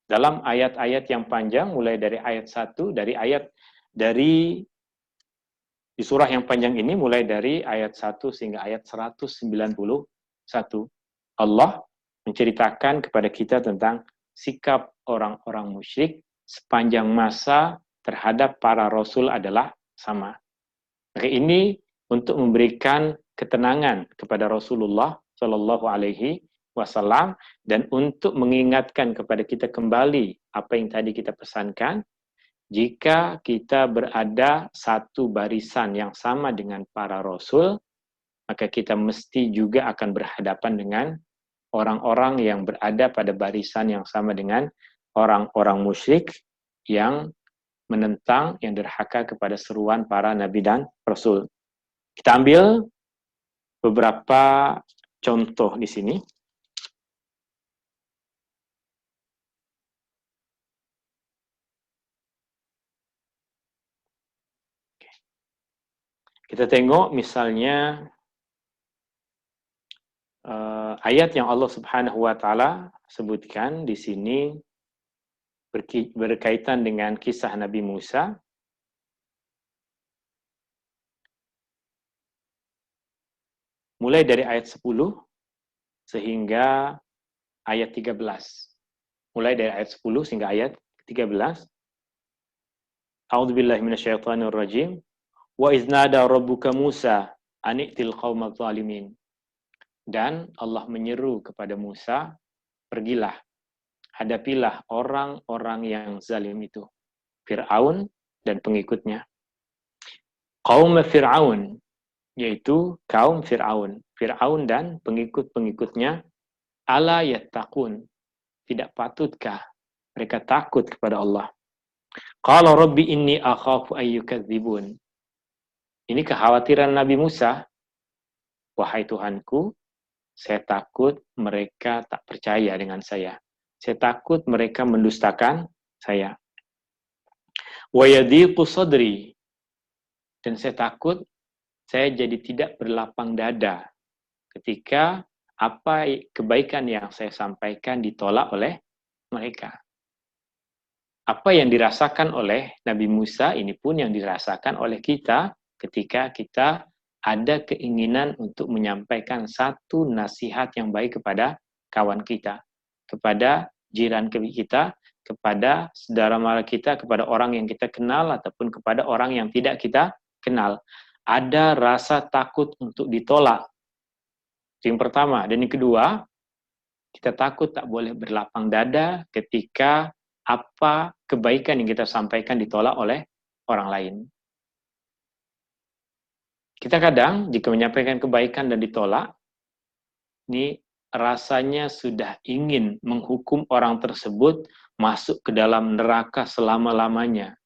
Dalam ayat-ayat yang panjang, mulai dari ayat 1, di surah yang panjang ini, mulai dari ayat 1 hingga ayat 191, Allah menceritakan kepada kita tentang sikap orang-orang musyrik sepanjang masa terhadap para rasul adalah sama. Maka ini untuk memberikan ketenangan kepada Rasulullah Shallallahu Alaihi Wasallam dan untuk mengingatkan kepada kita kembali apa yang tadi kita pesankan. Jika kita berada satu barisan yang sama dengan para rasul, maka kita mesti juga akan berhadapan dengan orang-orang yang berada pada barisan yang sama dengan orang-orang musyrik yang menentang, yang derhaka kepada seruan para nabi dan rasul. Kita ambil beberapa contoh di sini. Kita tengok misalnya ayat yang Allah Subhanahu wa taala sebutkan di sini berkaitan dengan kisah Nabi Musa. Mulai dari ayat 10 sehingga ayat 13. Mulai dari ayat 10 sehingga ayat 13. A'udzubillahi minasyaitonirrajim. Wa iznada rabbuka Musa ani'til qaumadz zalimin. Dan Allah menyeru kepada Musa, pergilah, hadapilah orang-orang yang zalim itu, Fir'aun dan pengikutnya. Qaum Fir'aun, yaitu kaum Fir'aun. Fir'aun dan pengikut-pengikutnya, ala yattaqun, tidak patutkah mereka takut kepada Allah. Qala rabbi inni akhafu ayyukadzibun. Ini kekhawatiran Nabi Musa. Wahai Tuhanku, saya takut mereka tak percaya dengan saya. Saya takut mereka mendustakan saya. Wa yadhiqu sadri. Dan saya takut saya jadi tidak berlapang dada ketika apa kebaikan yang saya sampaikan ditolak oleh mereka. Apa yang dirasakan oleh Nabi Musa ini pun yang dirasakan oleh kita ketika kita ada keinginan untuk menyampaikan satu nasihat yang baik kepada kawan kita, kepada jiran kita, kepada saudara mara kita, kepada orang yang kita kenal ataupun kepada orang yang tidak kita kenal. Ada rasa takut untuk ditolak. Yang pertama. Dan yang kedua, kita takut tak boleh berlapang dada ketika apa kebaikan yang kita sampaikan ditolak oleh orang lain. Kita kadang jika menyampaikan kebaikan dan ditolak, ini rasanya sudah ingin menghukum orang tersebut masuk ke dalam neraka selama-lamanya.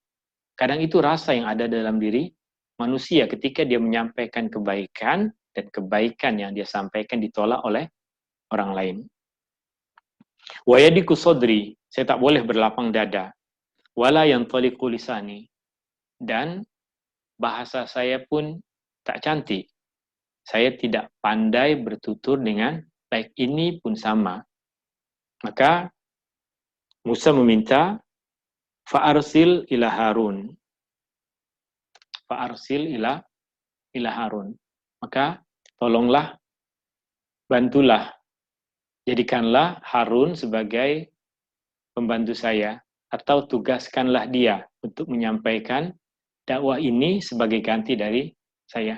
Kadang itu rasa yang ada dalam diri manusia ketika dia menyampaikan kebaikan dan kebaikan yang dia sampaikan ditolak oleh orang lain. Wa yadiku sodri, saya tak boleh berlapang dada. Wala yantaliqu lisani, dan bahasa saya pun tak cantik. Saya tidak pandai bertutur dengan baik, ini pun sama. Maka Musa meminta fa'arsil ila Harun. Fa'arsil ila Harun. Maka tolonglah, bantulah, jadikanlah Harun sebagai pembantu saya, atau tugaskanlah dia untuk menyampaikan dakwah ini sebagai ganti dari saya.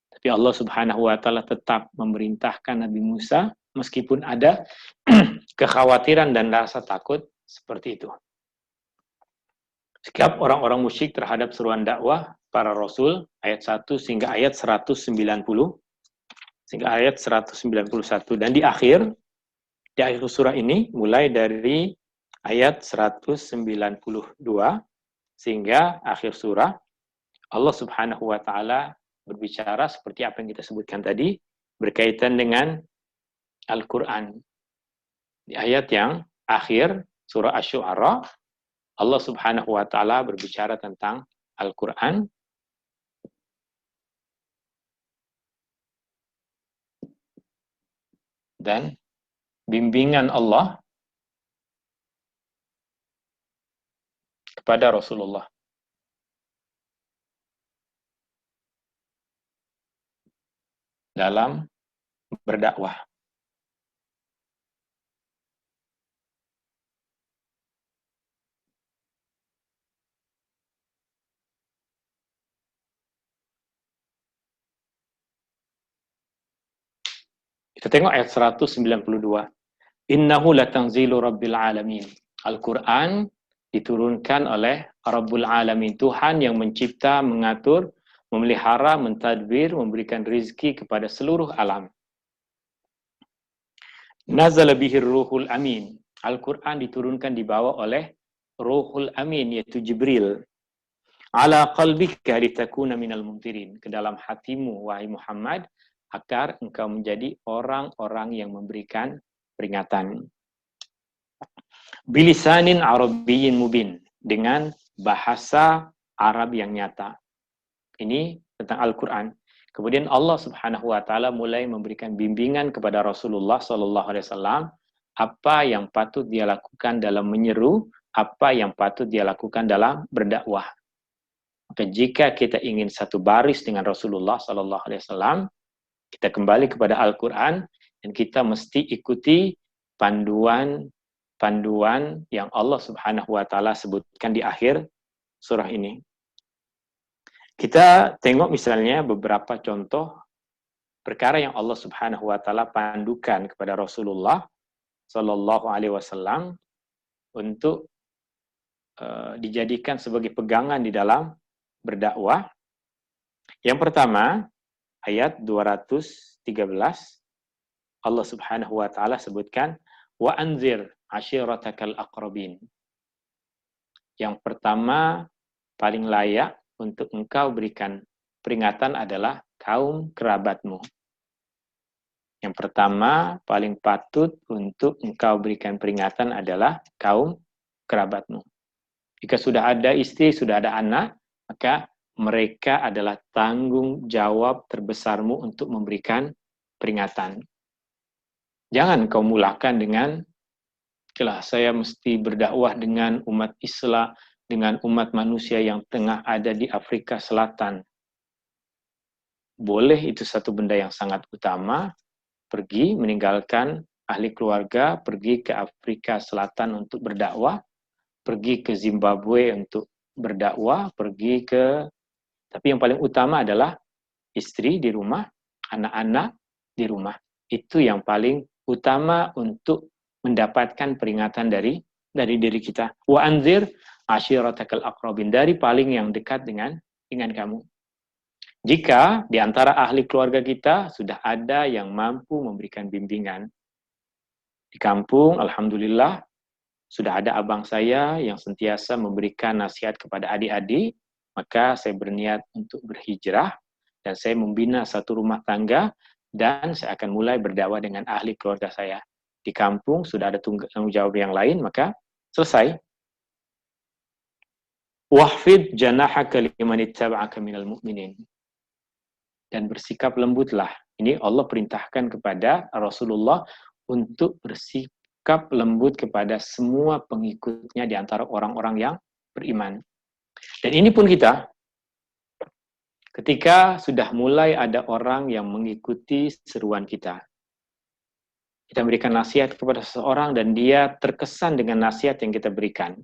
Tapi Allah Subhanahu wa taala tetap memerintahkan Nabi Musa meskipun ada kekhawatiran dan rasa takut seperti itu. Sikap orang-orang musyrik terhadap seruan dakwah para rasul ayat 1 sehingga ayat 190 sehingga ayat 191, dan di akhir surah ini mulai dari ayat 192 sehingga akhir surah, Allah Subhanahu wa taala berbicara seperti apa yang kita sebutkan tadi berkaitan dengan Al-Qur'an. Di ayat yang akhir surah Asy-Syu'ara, Allah Subhanahu wa taala berbicara tentang Al-Qur'an dan bimbingan Allah kepada Rasulullah. Dalam berdakwah. Kita tengok ayat 192. Innahu latanzilu rabbil alamin. Al-Quran diturunkan oleh Rabbul Alamin, Tuhan yang mencipta, mengatur, memelihara, mentadbir, memberikan rizki kepada seluruh alam. Nazala bihir ruhul amin. Al-Quran diturunkan dibawa oleh Ruhul Amin, yaitu Jibril. Ala qalbika litakuna minal munzirin. Ke dalam hatimu, wahai Muhammad, agar engkau menjadi orang-orang yang memberikan peringatan. Bilisanin Arabiyyin mubin. Dengan bahasa Arab yang nyata. Ini tentang Al-Quran. Kemudian Allah Subhanahu wa taala mulai memberikan bimbingan kepada Rasulullah sallallahu alaihi wasallam apa yang patut dia lakukan dalam menyeru, apa yang patut dia lakukan dalam berdakwah. Maka jika kita ingin satu baris dengan Rasulullah sallallahu alaihi wasallam, kita kembali kepada Al-Quran dan kita mesti ikuti panduan yang Allah Subhanahu wa taala sebutkan di akhir surah ini. Kita tengok misalnya beberapa contoh perkara yang Allah Subhanahu wa taala pandukan kepada Rasulullah sallallahu alaihi wasallam untuk dijadikan sebagai pegangan di dalam berdakwah. Yang pertama, ayat 213 Allah Subhanahu wa taala sebutkan wa anzir ashiratakal aqrabin. Yang pertama paling layak untuk engkau berikan peringatan adalah kaum kerabatmu. Yang pertama, paling patut untuk engkau berikan peringatan adalah kaum kerabatmu. Jika sudah ada istri, sudah ada anak, maka mereka adalah tanggung jawab terbesarmu untuk memberikan peringatan. Jangan kau mulakan dengan, saya mesti berdakwah dengan umat Islam, dengan umat manusia yang tengah ada di Afrika Selatan. Boleh, itu satu benda yang sangat utama, pergi meninggalkan ahli keluarga, pergi ke Afrika Selatan untuk berdakwah, pergi ke Zimbabwe untuk berdakwah, tapi yang paling utama adalah istri di rumah, anak-anak di rumah. Itu yang paling utama untuk mendapatkan peringatan dari diri kita. Wa anzir ashiratakal aqrabin, dari paling yang dekat dengan kamu. Jika di antara ahli keluarga kita sudah ada yang mampu memberikan bimbingan. Di kampung, alhamdulillah, sudah ada abang saya yang sentiasa memberikan nasihat kepada adik-adik, maka saya berniat untuk berhijrah dan saya membina satu rumah tangga dan saya akan mulai berdakwah dengan ahli keluarga saya. Di kampung sudah ada tanggung jawab yang lain, maka selesai. Wahfid janahaka liman ittaba'aka minal mu'minin. Dan bersikap lembutlah. Ini Allah perintahkan kepada Rasulullah untuk bersikap lembut kepada semua pengikutnya di antara orang-orang yang beriman. Dan ini pun kita, ketika sudah mulai ada orang yang mengikuti seruan kita memberikan nasihat kepada seseorang dan dia terkesan dengan nasihat yang kita berikan.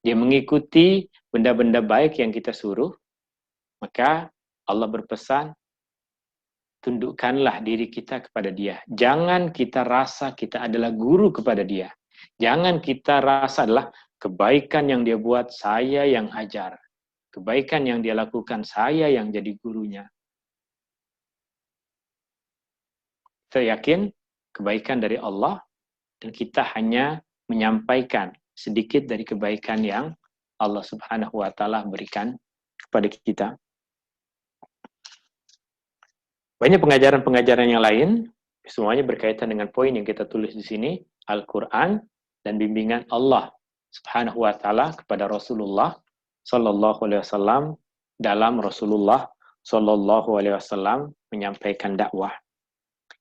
Dia mengikuti benda-benda baik yang kita suruh, maka Allah berpesan, tundukkanlah diri kita kepada dia. Jangan kita rasa kita adalah guru kepada dia. Jangan kita rasa adalah kebaikan yang dia buat, saya yang ajar. Kebaikan yang dia lakukan, saya yang jadi gurunya. Kita yakin kebaikan dari Allah dan kita hanya menyampaikan sedikit dari kebaikan yang Allah Subhanahu wa taala berikan kepada kita. Banyak pengajaran-pengajaran yang lain, semuanya berkaitan dengan poin yang kita tulis di sini, Al-Quran dan bimbingan Allah Subhanahu wa taala kepada Rasulullah sallallahu alaihi wasallam dalam Rasulullah sallallahu alaihi wasallam menyampaikan dakwah.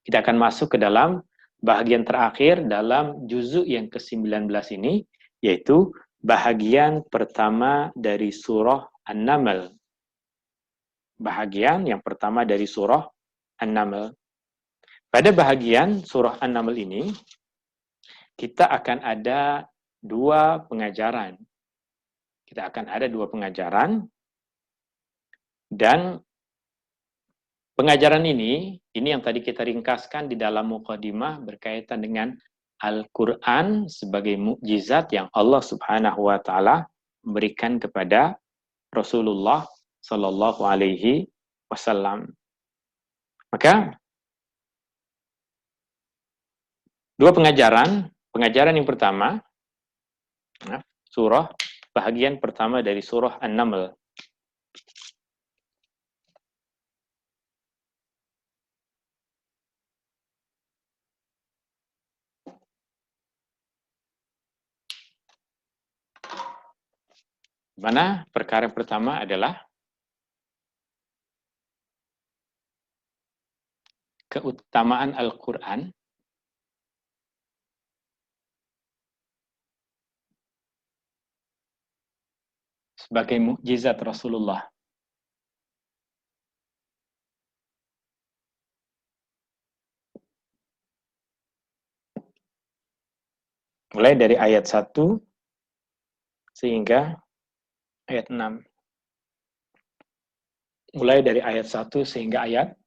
Kita akan masuk ke dalam bahagian terakhir dalam juzuk yang ke-19 ini, yaitu bahagian pertama dari surah An-Naml. Bahagian yang pertama dari surah An-Naml. Pada bahagian surah An-Naml ini, kita akan ada dua pengajaran. Kita akan ada dua pengajaran, dan pengajaran ini Ini yang tadi kita ringkaskan di dalam mukadimah berkaitan dengan Al-Quran sebagai mukjizat yang Allah Subhanahu wa Ta'ala berikan kepada Rasulullah Sallallahu Alaihi Wasallam. Maka dua pengajaran yang pertama, surah bahagian pertama dari surah An-Naml. Mana perkara pertama adalah keutamaan Al-Quran sebagai mukjizat Rasulullah. Mulai dari ayat 1 sehingga ayat 6. Mulai dari ayat 1 sehingga ayat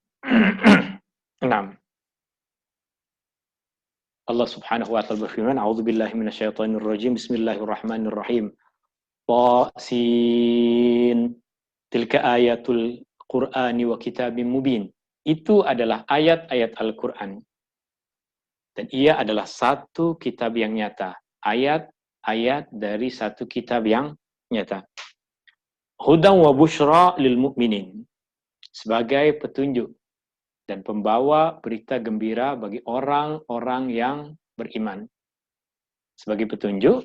6. Allah Subhanahu wa taala berfirman, "A'udzubillahi minasyaitonirrajim. Bismillahirrahmanirrahim. Tasin. Tilka ayatul Qur'ani wa kitabim mubin." Itu adalah ayat-ayat Al-Qur'an. Dan ia adalah satu kitab yang nyata. Ayat-ayat dari satu kitab yang nyata. Hudan wa busyra lil mu'minin. Sebagai petunjuk dan pembawa berita gembira bagi orang-orang yang beriman. Sebagai petunjuk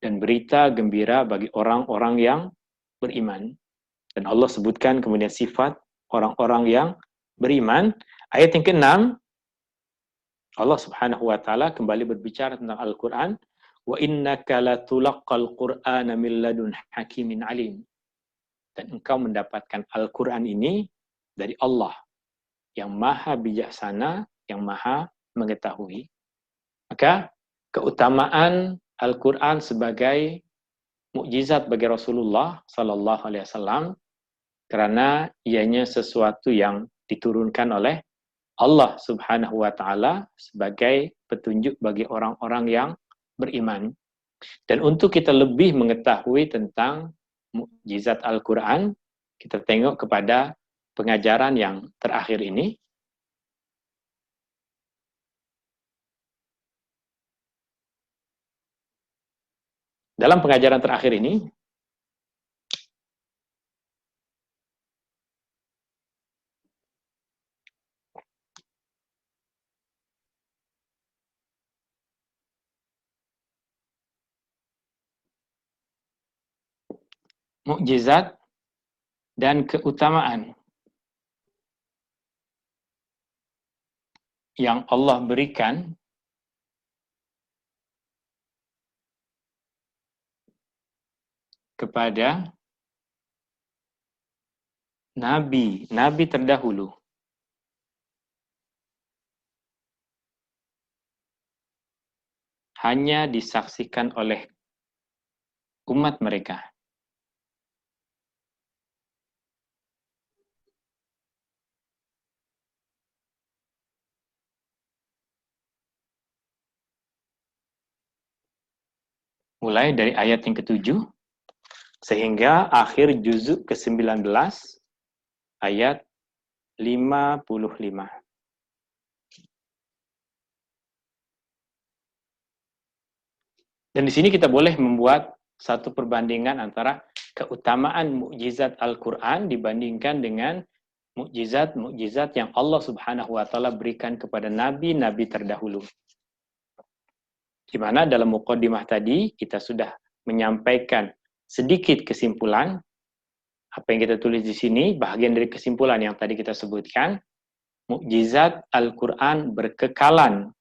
dan berita gembira bagi orang-orang yang beriman. Dan Allah sebutkan kemudian sifat orang-orang yang beriman. Ayat yang ke-6, Allah Subhanahu wa taala kembali berbicara tentang Al-Qur'an, wa innaka latulaqqal qur'ana min ladun hakimin alim. Dan engkau mendapatkan Al-Qur'an ini dari Allah yang maha bijaksana, yang maha mengetahui. Maka keutamaan Al-Qur'an sebagai mukjizat bagi Rasulullah sallallahu alaihi wasallam karena ianya sesuatu yang diturunkan oleh Allah Subhanahu wa taala sebagai petunjuk bagi orang-orang yang beriman. Dan untuk kita lebih mengetahui tentang mukjizat Al-Qur'an, kita tengok kepada pengajaran yang terakhir ini. Dalam pengajaran terakhir ini, mukjizat dan keutamaan yang Allah berikan kepada nabi terdahulu. Hanya disaksikan oleh umat mereka. Mulai dari ayat yang ke-7 sehingga akhir juzuk ke-19 ayat 55. Dan di sini kita boleh membuat satu perbandingan antara keutamaan mukjizat Al-Qur'an dibandingkan dengan mukjizat yang Allah Subhanahu wa taala berikan kepada nabi-nabi terdahulu. Di mana dalam mukadimah tadi kita sudah menyampaikan sedikit kesimpulan apa yang kita tulis di sini, bahagian dari kesimpulan yang tadi kita sebutkan, mukjizat Al-Qur'an berkekalan.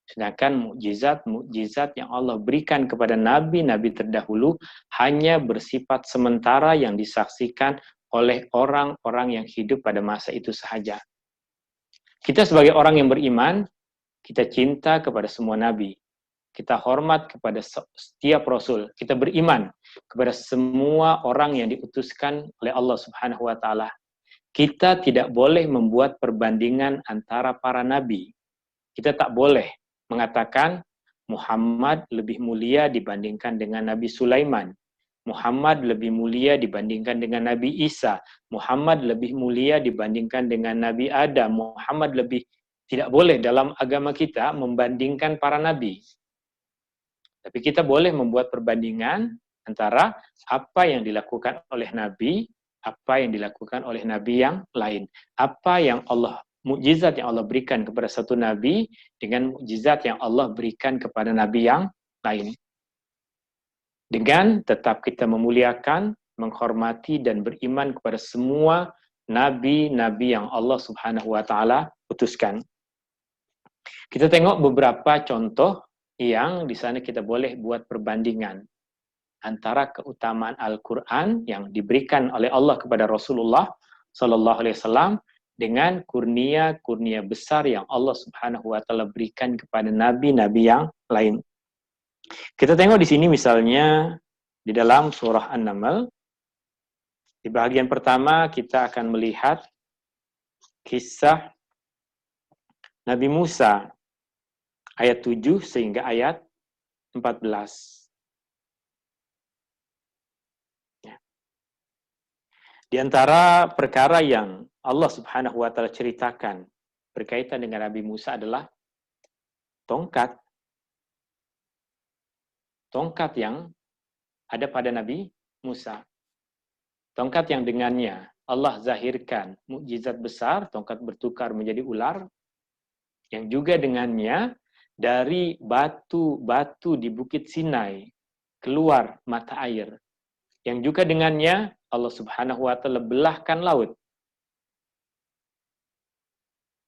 Sedangkan mukjizat yang Allah berikan kepada nabi-nabi terdahulu hanya bersifat sementara yang disaksikan oleh orang-orang yang hidup pada masa itu sahaja. Kita sebagai orang yang beriman, kita cinta kepada semua nabi. Kita hormat kepada setiap rasul. Kita beriman kepada semua orang yang diutuskan oleh Allah Subhanahu wa taala. Kita tidak boleh membuat perbandingan antara para nabi. Kita tak boleh mengatakan Muhammad lebih mulia dibandingkan dengan Nabi Sulaiman. Muhammad lebih mulia dibandingkan dengan Nabi Isa. Muhammad lebih mulia dibandingkan dengan Nabi Adam. Muhammad lebih... Tidak boleh dalam agama kita membandingkan para nabi. Tapi kita boleh membuat perbandingan antara apa yang dilakukan oleh nabi, apa yang dilakukan oleh nabi yang lain. Apa yang mukjizat yang Allah berikan kepada satu nabi dengan mukjizat yang Allah berikan kepada nabi yang lain. Dengan tetap kita memuliakan, menghormati dan beriman kepada semua nabi-nabi yang Allah Subhanahu wa taala utuskan. Kita tengok beberapa contoh yang di sana kita boleh buat perbandingan antara keutamaan Al-Qur'an yang diberikan oleh Allah kepada Rasulullah sallallahu alaihi wasallam dengan kurnia-kurnia besar yang Allah Subhanahu wa taala berikan kepada nabi-nabi yang lain. Kita tengok di sini misalnya di dalam surah An-Naml, di bahagian pertama kita akan melihat kisah Nabi Musa ayat 7 sehingga ayat 14. Di antara perkara yang Allah Subhanahu wa taala ceritakan berkaitan dengan Nabi Musa adalah tongkat. Tongkat yang ada pada Nabi Musa. Tongkat yang dengannya Allah zahirkan mukjizat besar, tongkat bertukar menjadi ular, yang juga dengannya dari batu-batu di Bukit Sinai keluar mata air, yang juga dengannya Allah Subhanahu wa taala belahkan laut.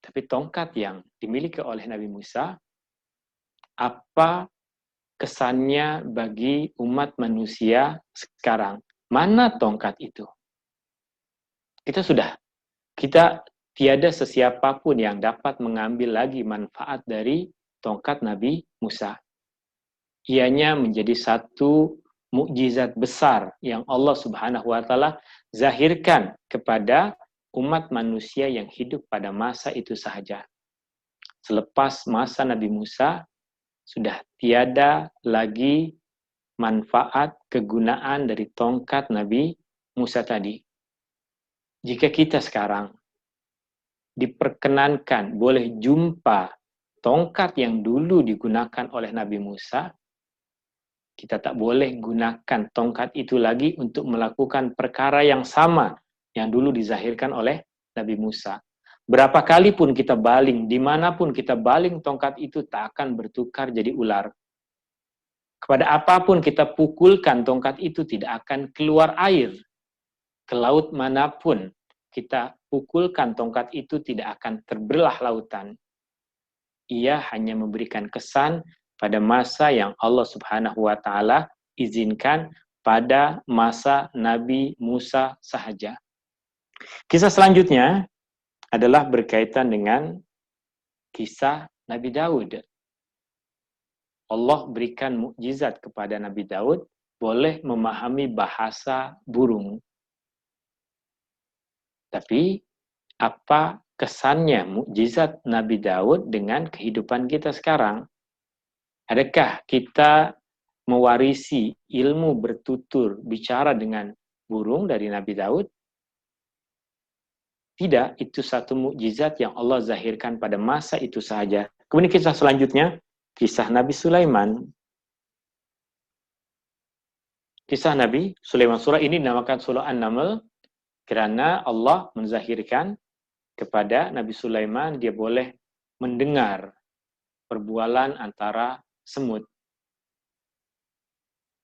Tapi tongkat yang dimiliki oleh Nabi Musa, apa kesannya bagi umat manusia sekarang? Mana tongkat itu? Kita tiada sesiapapun yang dapat mengambil lagi manfaat dari tongkat Nabi Musa. Ianya menjadi satu mukjizat besar yang Allah Subhanahu wa taala zahirkan kepada umat manusia yang hidup pada masa itu sahaja. Selepas masa Nabi Musa, sudah tiada lagi manfaat kegunaan dari tongkat Nabi Musa tadi. Jika kita sekarang diperkenankan boleh jumpa tongkat yang dulu digunakan oleh Nabi Musa, kita tak boleh gunakan tongkat itu lagi untuk melakukan perkara yang sama yang dulu dizahirkan oleh Nabi Musa. Berapa kali pun kita baling, dimanapun kita baling, tongkat itu tak akan bertukar jadi ular. Kepada apapun kita pukulkan, tongkat itu tidak akan keluar air. Ke laut manapun kita pukulkan, tongkat itu tidak akan terbelah lautan. Ia hanya memberikan kesan pada masa yang Allah Subhanahu wa taala izinkan pada masa Nabi Musa sahaja. Kisah selanjutnya adalah berkaitan dengan kisah Nabi Daud. Allah berikan mukjizat kepada Nabi Daud, boleh memahami bahasa burung. Tapi apa kesannya mukjizat Nabi Daud dengan kehidupan kita sekarang? Adakah kita mewarisi ilmu bertutur bicara dengan burung dari Nabi Daud? Tidak, itu satu mukjizat yang Allah zahirkan pada masa itu sahaja. Kemudian kisah selanjutnya, kisah Nabi Sulaiman. Kisah Nabi Sulaiman, surah ini dinamakan surah An-Naml kerana Allah menzahirkan kepada Nabi Sulaiman dia boleh mendengar perbualan antara semut.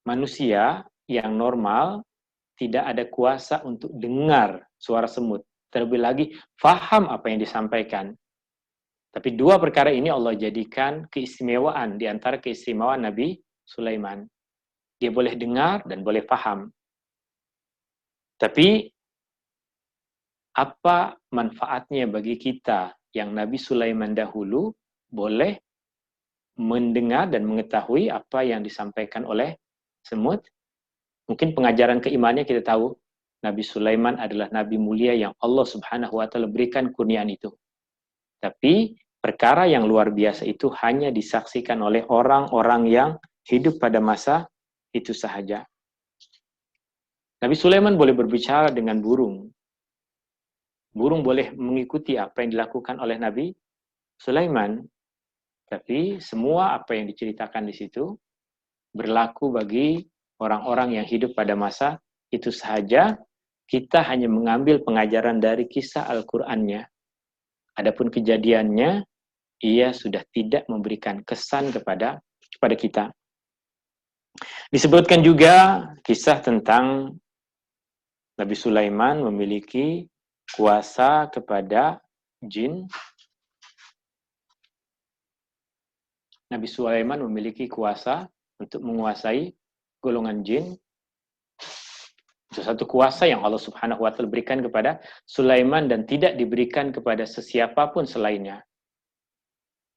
Manusia yang normal tidak ada kuasa untuk dengar suara semut. Terlebih lagi faham apa yang disampaikan. Tapi dua perkara ini Allah jadikan keistimewaan di antara keistimewaan Nabi Sulaiman. Dia boleh dengar dan boleh faham. Tapi apa manfaatnya bagi kita yang Nabi Sulaiman dahulu boleh mendengar dan mengetahui apa yang disampaikan oleh semut? Mungkin pengajaran keimannya kita tahu. Nabi Sulaiman adalah Nabi mulia yang Allah Subhanahu wa Ta'ala berikan kurniaan itu. Tapi perkara yang luar biasa itu hanya disaksikan oleh orang-orang yang hidup pada masa itu sahaja. Nabi Sulaiman boleh berbicara dengan burung. Burung boleh mengikuti apa yang dilakukan oleh Nabi Sulaiman. Tapi semua apa yang diceritakan di situ berlaku bagi orang-orang yang hidup pada masa itu sahaja. Kita hanya mengambil pengajaran dari kisah Al-Qur'annya. Adapun kejadiannya, ia sudah tidak memberikan kesan kepada kita. Disebutkan juga kisah tentang Nabi Sulaiman memiliki kuasa kepada jin. Nabi Sulaiman memiliki kuasa untuk menguasai golongan jin. Itu satu kuasa yang Allah Subhanahu wa Ta'ala berikan kepada Sulaiman dan tidak diberikan kepada sesiapapun selainnya.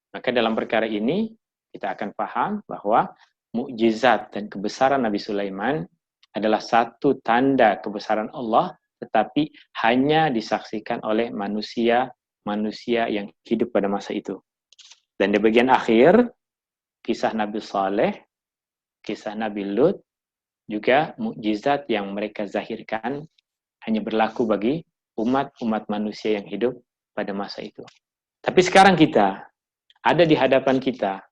Maka dalam perkara ini kita akan paham bahwa mukjizat dan kebesaran Nabi Sulaiman adalah satu tanda kebesaran Allah, tetapi hanya disaksikan oleh manusia yang hidup pada masa itu. Dan di bagian akhir, kisah Nabi Saleh, kisah Nabi Lut, juga mukjizat yang mereka zahirkan hanya berlaku bagi umat manusia yang hidup pada masa itu. Tapi sekarang kita, ada di hadapan kita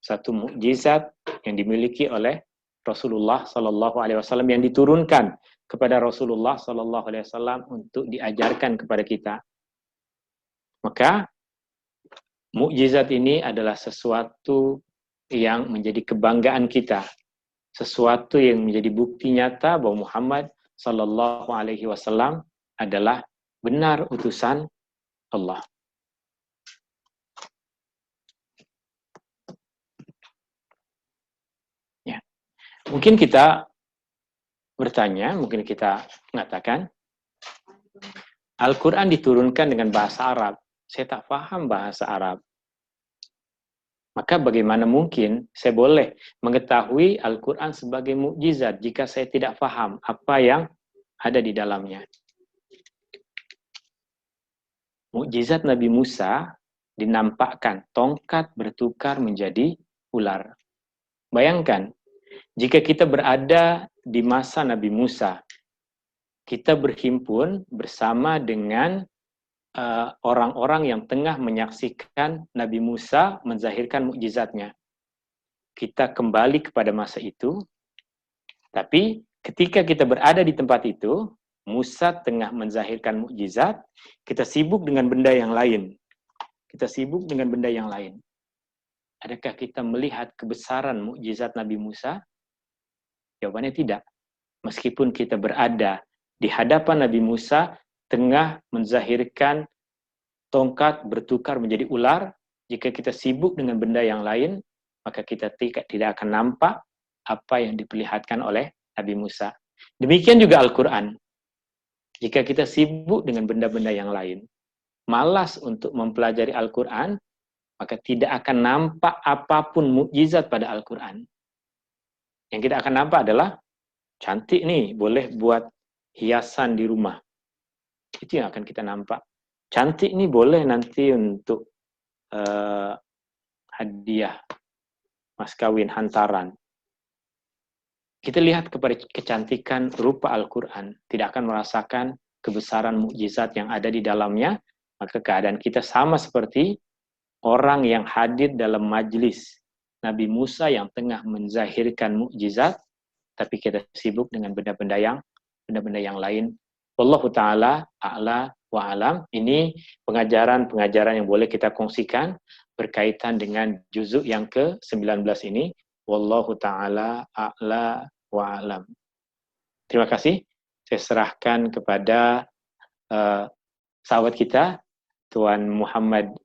satu mukjizat yang dimiliki oleh Rasulullah Sallallahu Alaihi Wasallam yang diturunkan kepada Rasulullah Sallallahu Alaihi Wasallam untuk diajarkan kepada kita. Maka mukjizat ini adalah sesuatu yang menjadi kebanggaan kita, sesuatu yang menjadi bukti nyata bahwa Muhammad Sallallahu Alaihi Wasallam adalah benar utusan Allah. Ya. Mungkin kita bertanya, mungkin kita mengatakan, Al-Quran diturunkan dengan bahasa Arab. Saya tak paham bahasa Arab. Maka bagaimana mungkin saya boleh mengetahui Al-Quran sebagai mukjizat jika saya tidak paham apa yang ada di dalamnya? Mukjizat Nabi Musa dinampakkan tongkat bertukar menjadi ular. Bayangkan, jika kita berada di masa Nabi Musa, kita berhimpun bersama dengan orang-orang yang tengah menyaksikan Nabi Musa menzahirkan mukjizatnya. Kita kembali kepada masa itu, tapi ketika kita berada di tempat itu, Musa tengah menzahirkan mukjizat, kita sibuk dengan benda yang lain. Kita sibuk dengan benda yang lain. Adakah kita melihat kebesaran mukjizat Nabi Musa? Jawabannya tidak. Meskipun kita berada di hadapan Nabi Musa, tengah menzahirkan tongkat bertukar menjadi ular, jika kita sibuk dengan benda yang lain, maka kita tidak akan nampak apa yang diperlihatkan oleh Nabi Musa. Demikian juga Al-Quran. Jika kita sibuk dengan benda-benda yang lain, malas untuk mempelajari Al-Quran, maka tidak akan nampak apapun mukjizat pada Al-Quran. Yang kita akan nampak adalah, cantik nih, boleh buat hiasan di rumah. Itu yang akan kita nampak. Cantik nih boleh nanti untuk hadiah mas kawin hantaran. Kita lihat kepada kecantikan rupa Al-Quran, tidak akan merasakan kebesaran mukjizat yang ada di dalamnya, maka keadaan kita sama seperti orang yang hadir dalam majlis Nabi Musa yang tengah menzahirkan mukjizat, tapi kita sibuk dengan benda-benda yang lain. Wallahu ta'ala a'la wa alam. Ini pengajaran yang boleh kita kongsikan berkaitan dengan juzuk yang ke-19 ini. Wallahu ta'ala a'la wa alam. Terima kasih. Saya serahkan kepada sahabat kita, Tuan Muhammad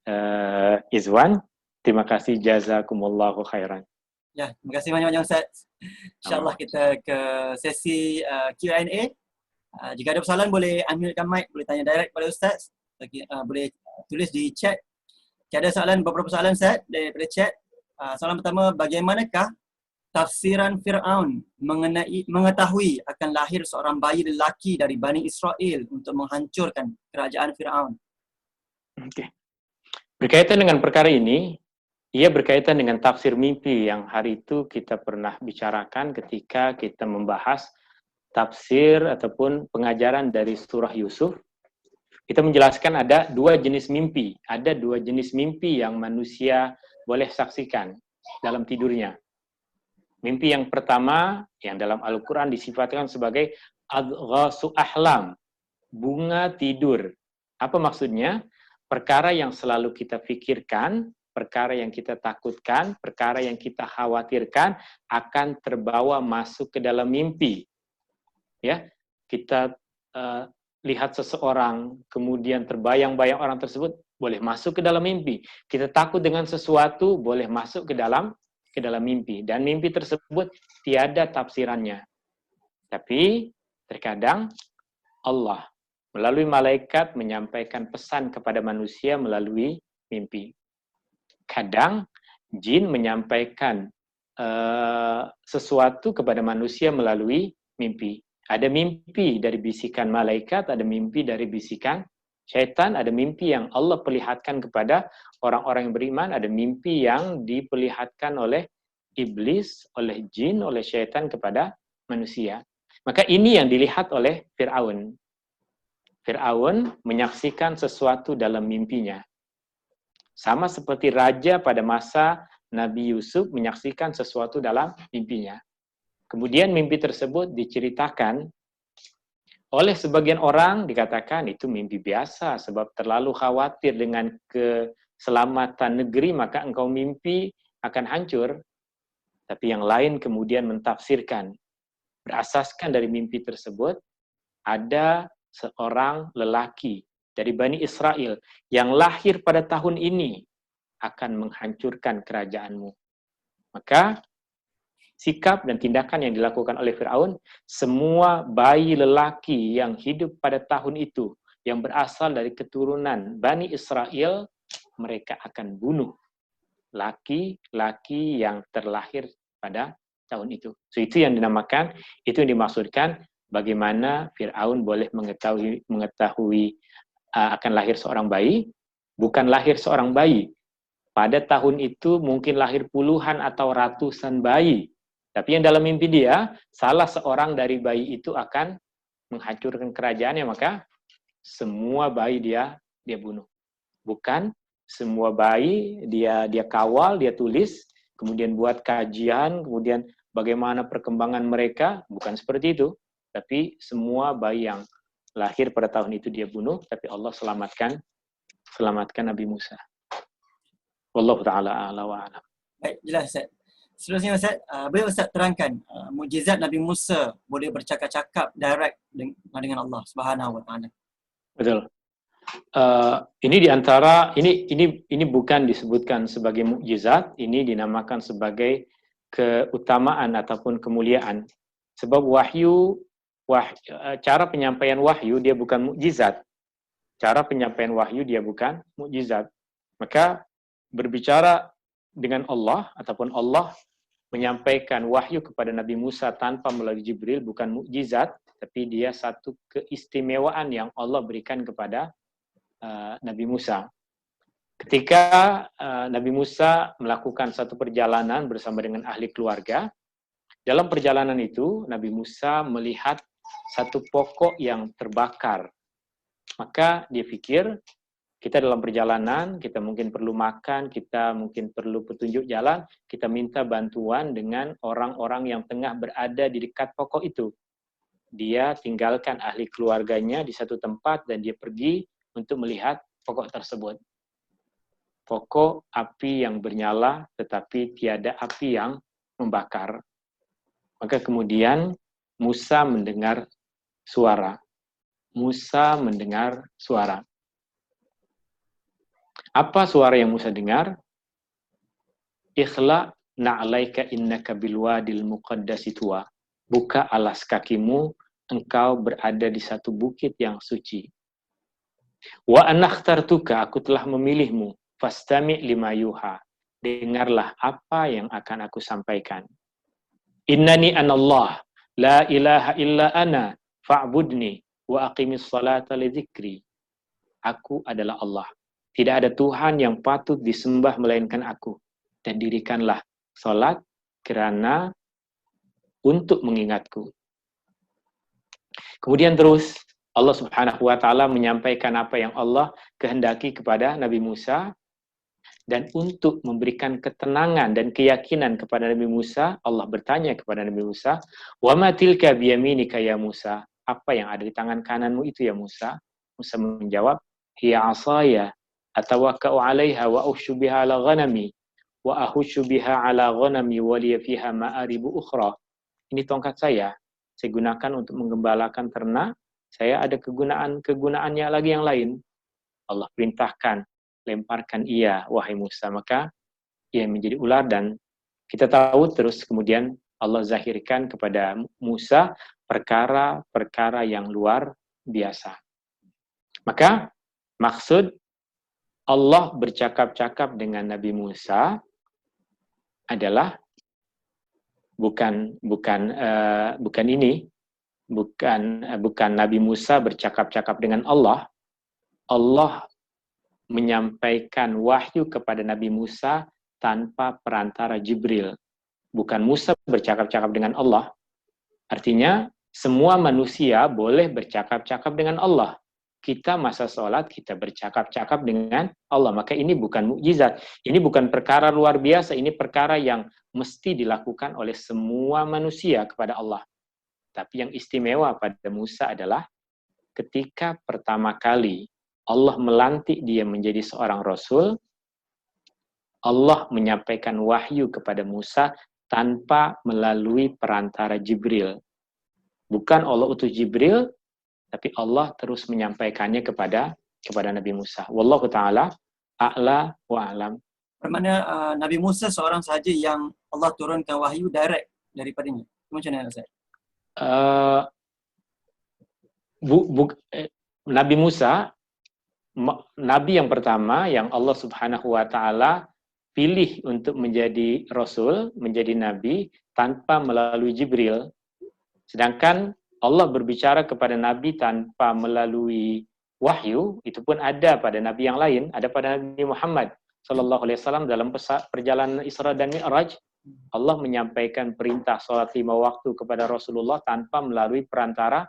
Izwan. Terima kasih, jazakumullahu khairan. Ya, terima kasih banyak-banyak Ustaz. InsyaAllah kita ke sesi Q&A. Jika ada persoalan boleh unmute mic, boleh tanya direct kepada Ustaz. Boleh tulis di chat. Jika ada soalan, beberapa soalan Ustaz daripada chat. Soalan pertama, bagaimanakah tafsiran Fir'aun mengetahui akan lahir seorang bayi lelaki dari Bani Israel untuk menghancurkan kerajaan Fir'aun. Oke. Berkaitan dengan perkara ini, ia berkaitan dengan tafsir mimpi yang hari itu kita pernah bicarakan ketika kita membahas tafsir ataupun pengajaran dari surah Yusuf. Kita menjelaskan ada dua jenis mimpi. Ada dua jenis mimpi yang manusia boleh saksikan dalam tidurnya. Mimpi yang pertama, yang dalam Al-Quran disifatkan sebagai adghasu ahlam, bunga tidur. Apa maksudnya? Perkara yang selalu kita pikirkan, perkara yang kita takutkan, perkara yang kita khawatirkan akan terbawa masuk ke dalam mimpi. Ya, kita lihat seseorang, kemudian terbayang-bayang orang tersebut, boleh masuk ke dalam mimpi. Kita takut dengan sesuatu, boleh masuk ke dalam mimpi. Dan mimpi tersebut tiada tafsirannya. Tapi terkadang Allah melalui malaikat menyampaikan pesan kepada manusia melalui mimpi. Kadang jin menyampaikan sesuatu kepada manusia melalui mimpi. Ada mimpi dari bisikan malaikat, ada mimpi dari bisikan syaitan, ada mimpi yang Allah perlihatkan kepada orang-orang yang beriman, ada mimpi yang diperlihatkan oleh iblis, oleh jin, oleh syaitan kepada manusia. Maka ini yang dilihat oleh Fir'aun. Fir'aun menyaksikan sesuatu dalam mimpinya. Sama seperti raja pada masa Nabi Yusuf menyaksikan sesuatu dalam mimpinya. Kemudian mimpi tersebut diceritakan oleh sebagian orang, dikatakan itu mimpi biasa sebab terlalu khawatir dengan keselamatan negeri maka engkau mimpi akan hancur. Tapi yang lain kemudian mentafsirkan, berasaskan dari mimpi tersebut ada seorang lelaki dari Bani Israel yang lahir pada tahun ini akan menghancurkan kerajaanmu. Maka sikap dan tindakan yang dilakukan oleh Fir'aun, semua bayi lelaki yang hidup pada tahun itu, yang berasal dari keturunan Bani Israel, mereka akan bunuh laki-laki yang terlahir pada tahun itu. So, itu yang dinamakan, itu yang dimaksudkan bagaimana Fir'aun boleh mengetahui akan lahir seorang bayi, bukan lahir seorang bayi. Pada tahun itu mungkin lahir puluhan atau ratusan bayi. Tapi yang dalam mimpi dia, salah seorang dari bayi itu akan menghancurkan kerajaannya, maka semua bayi dia bunuh. Bukan semua bayi dia kawal, dia tulis, kemudian buat kajian, kemudian bagaimana perkembangan mereka, bukan seperti itu. Tapi semua bayi yang lahir pada tahun itu dia bunuh, tapi Allah selamatkan Nabi Musa. Wallahu ta'ala a'la wa a'lam. Baik, jelas Ustaz. Seterusnya Ustaz, boleh Ustaz terangkan mukjizat Nabi Musa boleh bercakap-cakap direct dengan Allah Subhanahu wa taala. Betul. Ini diantara ini bukan disebutkan sebagai mukjizat, ini dinamakan sebagai keutamaan ataupun kemuliaan. Sebab cara penyampaian wahyu dia bukan mukjizat. Cara penyampaian wahyu dia bukan mukjizat. Maka berbicara dengan Allah ataupun Allah menyampaikan wahyu kepada Nabi Musa tanpa melalui Jibril bukan mukjizat, tapi dia satu keistimewaan yang Allah berikan kepada Nabi Musa. Ketika Nabi Musa melakukan satu perjalanan bersama dengan ahli keluarga, dalam perjalanan itu Nabi Musa melihat satu pokok yang terbakar. Maka dia pikir, kita dalam perjalanan, kita mungkin perlu makan, kita mungkin perlu petunjuk jalan, kita minta bantuan dengan orang-orang yang tengah berada di dekat pokok itu. Dia tinggalkan ahli keluarganya di satu tempat dan dia pergi untuk melihat pokok tersebut. Pokok api yang bernyala tetapi tiada api yang membakar. Maka kemudian Musa mendengar suara. Musa mendengar suara. Apa suara yang Musa dengar? Ikhla na'alaika innaka bilwadil muqaddasi tuwa. Buka alas kakimu, engkau berada di satu bukit yang suci. Wa anakhtartuka, aku telah memilihmu. Fastami' lima yuha. Dengarlah apa yang akan aku sampaikan. Innani anallah, la ilaha illa ana, fa'budni, wa aqimis salata li dzikri. Aku adalah Allah. Tidak ada Tuhan yang patut disembah melainkan aku. Dan dirikanlah salat kerana untuk mengingatku. Kemudian terus Allah Subhanahu wa taala menyampaikan apa yang Allah kehendaki kepada Nabi Musa, dan untuk memberikan ketenangan dan keyakinan kepada Nabi Musa, Allah bertanya kepada Nabi Musa, "Wa ma tilka biyaminika ya Musa?" Apa yang ada di tangan kananmu itu ya Musa? Musa menjawab, "Hiya 'asaya atawakka'u 'alaiha wa ahushu biha 'ala ghanami wa ahushu biha 'ala ghanami wa liya fiha ma'aribu ukhra." Ini tongkat saya gunakan untuk menggembalakan ternak. Saya ada kegunaannya lagi yang lain. Allah perintahkan, lemparkan ia, wahai Musa. Maka ia menjadi ular, dan kita tahu terus kemudian Allah zahirkan kepada Musa perkara-perkara yang luar biasa. Maka maksud Allah bercakap-cakap dengan Nabi Musa adalah bukan Nabi Musa bercakap-cakap dengan Allah. Allah menyampaikan wahyu kepada Nabi Musa tanpa perantara Jibril. Bukan Musa bercakap-cakap dengan Allah. Artinya semua manusia boleh bercakap-cakap dengan Allah. Kita masa sholat, kita bercakap-cakap dengan Allah. Maka ini bukan mukjizat. Ini bukan perkara luar biasa. Ini perkara yang mesti dilakukan oleh semua manusia kepada Allah. Tapi yang istimewa pada Musa adalah ketika pertama kali Allah melantik dia menjadi seorang Rasul, Allah menyampaikan wahyu kepada Musa tanpa melalui perantara Jibril. Bukan Allah utus Jibril, tapi Allah terus menyampaikannya kepada Nabi Musa. Wallahu ta'ala a'la wa a'lam. Bermakna Nabi Musa seorang sahaja yang Allah turunkan wahyu direct daripadanya. Macam mana Ustaz? Nabi Musa, Nabi yang pertama yang Allah Subhanahu wa ta'ala pilih untuk menjadi Rasul, menjadi Nabi tanpa melalui Jibril. Sedangkan Allah berbicara kepada Nabi tanpa melalui wahyu, itu pun ada pada Nabi yang lain, ada pada Nabi Muhammad SAW dalam perjalanan Isra dan Mi'raj. Allah menyampaikan perintah salat 5 waktu kepada Rasulullah tanpa melalui perantara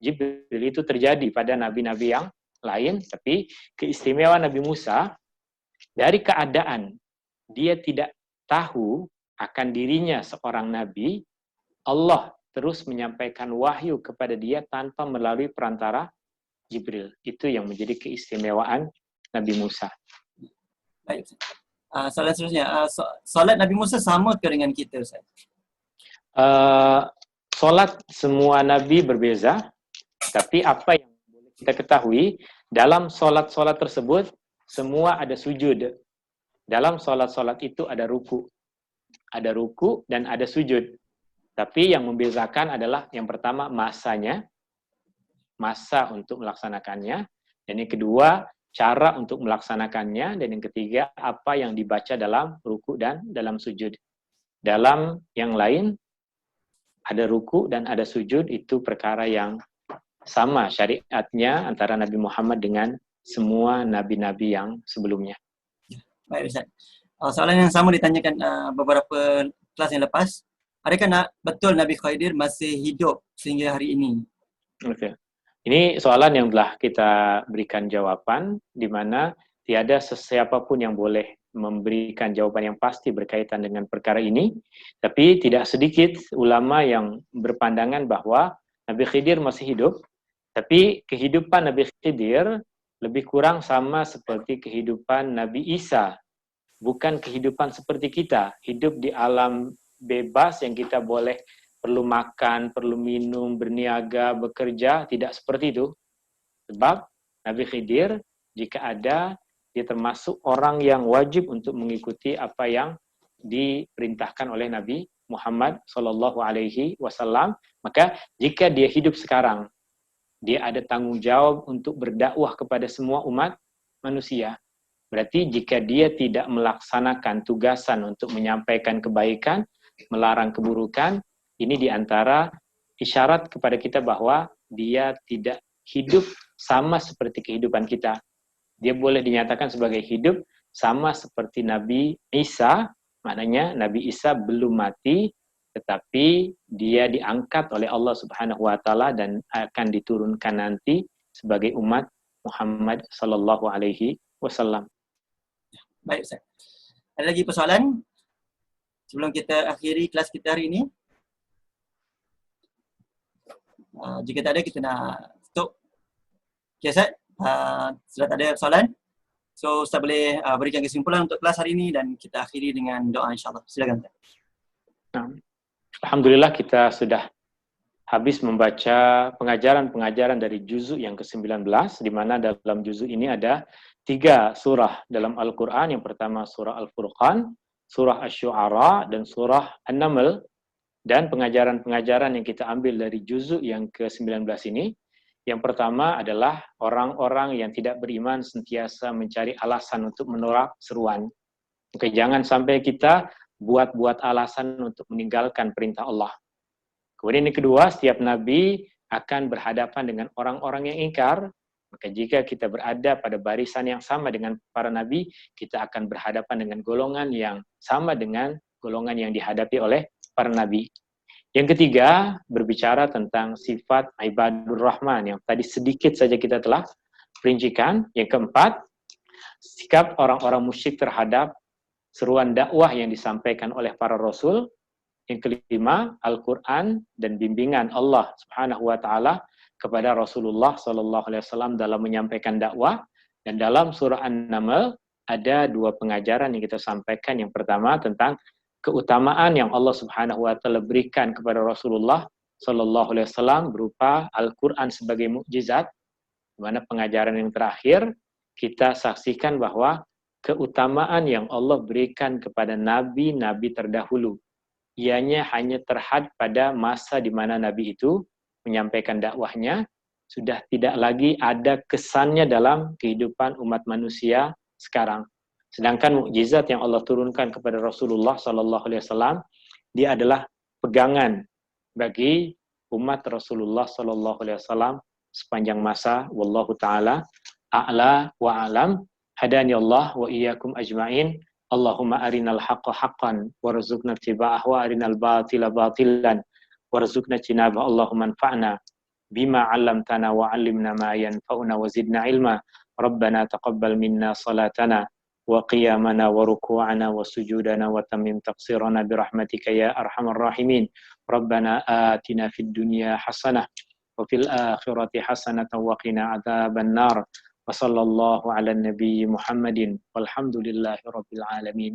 Jibril. Itu terjadi pada nabi-nabi yang lain, tapi keistimewaan Nabi Musa, dari keadaan dia tidak tahu akan dirinya seorang nabi, Allah terus menyampaikan wahyu kepada dia tanpa melalui perantara Jibril. Itu yang menjadi keistimewaan Nabi Musa. Baik. Soalan seterusnya, solat Nabi Musa sama ke dengan kita Ustaz? Solat semua nabi berbeza, tapi apa yang boleh kita ketahui, dalam solat-solat tersebut semua ada sujud. Dalam solat-solat itu ada ruku dan ada sujud. Tapi yang membezakan adalah yang pertama masanya, masa untuk melaksanakannya, dan yang kedua cara untuk melaksanakannya, dan yang ketiga apa yang dibaca dalam ruku dan dalam sujud. Dalam yang lain ada ruku dan ada sujud, itu perkara yang sama syariatnya antara Nabi Muhammad dengan semua nabi-nabi yang sebelumnya. Baik Ustaz. Soalan yang sama ditanyakan beberapa kelas yang lepas. Adakah betul Nabi Khidir masih hidup sehingga hari ini? Oke. Ini soalan yang telah kita berikan jawaban, di mana tiada sesiapapun yang boleh memberikan jawaban yang pasti berkaitan dengan perkara ini. Tapi tidak sedikit ulama yang berpandangan bahwa Nabi Khidir masih hidup, tapi kehidupan Nabi Khidir lebih kurang sama seperti kehidupan Nabi Isa. Bukan kehidupan seperti kita, hidup di alam bebas yang kita boleh perlu makan, perlu minum, berniaga, bekerja, tidak seperti itu. Sebab Nabi Khidir, jika ada, dia termasuk orang yang wajib untuk mengikuti apa yang diperintahkan oleh Nabi Muhammad SAW. Maka jika dia hidup sekarang, dia ada tanggung jawab untuk berdakwah kepada semua umat manusia. Berarti jika dia tidak melaksanakan tugasan untuk menyampaikan kebaikan, melarang keburukan, Ini diantara isyarat kepada kita bahwa dia tidak hidup sama seperti kehidupan kita. Dia boleh dinyatakan sebagai hidup sama seperti Nabi Isa, maknanya Nabi Isa belum mati, tetapi dia diangkat oleh Allah Subhanahu wa taala dan akan diturunkan nanti sebagai umat Muhammad sallallahu alaihi wasallam. Baik Ustaz. Ada lagi persoalan sebelum kita akhiri kelas kita hari ini? Jika tak ada, kita nak stop. Okay Ustaz, sudah tak ada soalan. So Ustaz boleh berikan kesimpulan untuk kelas hari ini dan kita akhiri dengan doa insyaAllah. Silakan Ustaz. Alhamdulillah kita sudah habis membaca pengajaran-pengajaran dari juzuk yang ke-19, di mana dalam juzuk ini ada 3 surah dalam Al-Quran. Yang pertama surah Al-Furqan, surah Asy-Syu'ara, dan surah An-Naml. Dan pengajaran-pengajaran yang kita ambil dari juzuk yang ke-19 ini, yang pertama adalah orang-orang yang tidak beriman sentiasa mencari alasan untuk menolak seruan. Oke, jangan sampai kita buat-buat alasan untuk meninggalkan perintah Allah. Kemudian yang kedua, setiap nabi akan berhadapan dengan orang-orang yang ingkar. Maka jika kita berada pada barisan yang sama dengan para nabi, kita akan berhadapan dengan golongan yang sama dengan golongan yang dihadapi oleh para nabi. Yang ketiga, berbicara tentang sifat ibadur rahman yang tadi sedikit saja kita telah perincikan. Yang keempat, sikap orang-orang musyrik terhadap seruan dakwah yang disampaikan oleh para rasul. Yang kelima, Al-Quran dan bimbingan Allah Subhanahu wa taala kepada Rasulullah sallallahu alaihi wasallam dalam menyampaikan dakwah. Dan dalam surah An-Naml ada 2 pengajaran yang kita sampaikan. Yang pertama tentang keutamaan yang Allah Subhanahu wa taala berikan kepada Rasulullah sallallahu alaihi wasallam berupa Al-Quran sebagai mukjizat. Di mana pengajaran yang terakhir kita saksikan bahwa keutamaan yang Allah berikan kepada nabi-nabi terdahulu, ianya hanya terhad pada masa di mana nabi itu menyampaikan dakwahnya, sudah tidak lagi ada kesannya dalam kehidupan umat manusia sekarang. Sedangkan mukjizat yang Allah turunkan kepada Rasulullah sallallahu alaihi wasallam, dia adalah pegangan bagi umat Rasulullah sallallahu alaihi wasallam sepanjang masa. Wallahu taala a'la wa a'lam. Hadani Allah wa iyyakum ajma'in. Allahumma arinal haqqa haqqan warzuqna ittiba'ah wa arinal batila batilan warzuqna ijtinabah. Allahumma anfa'na bima 'allamtana wa 'allimna ma yanfa'una wa zidna ilma. Rabbana taqabbal minna salatana wa qiyamana wa ruku'ana wa sujudana wa tammim taqsirana bi rahmatika ya arhamar rahimin. Rabbana atina fid dunya hasanah wa fil akhirati hasanatan wa qina adzaban nar. Wa sallallahu ala nabiyyi Muhammadin walhamdulillahi rabbil alamin.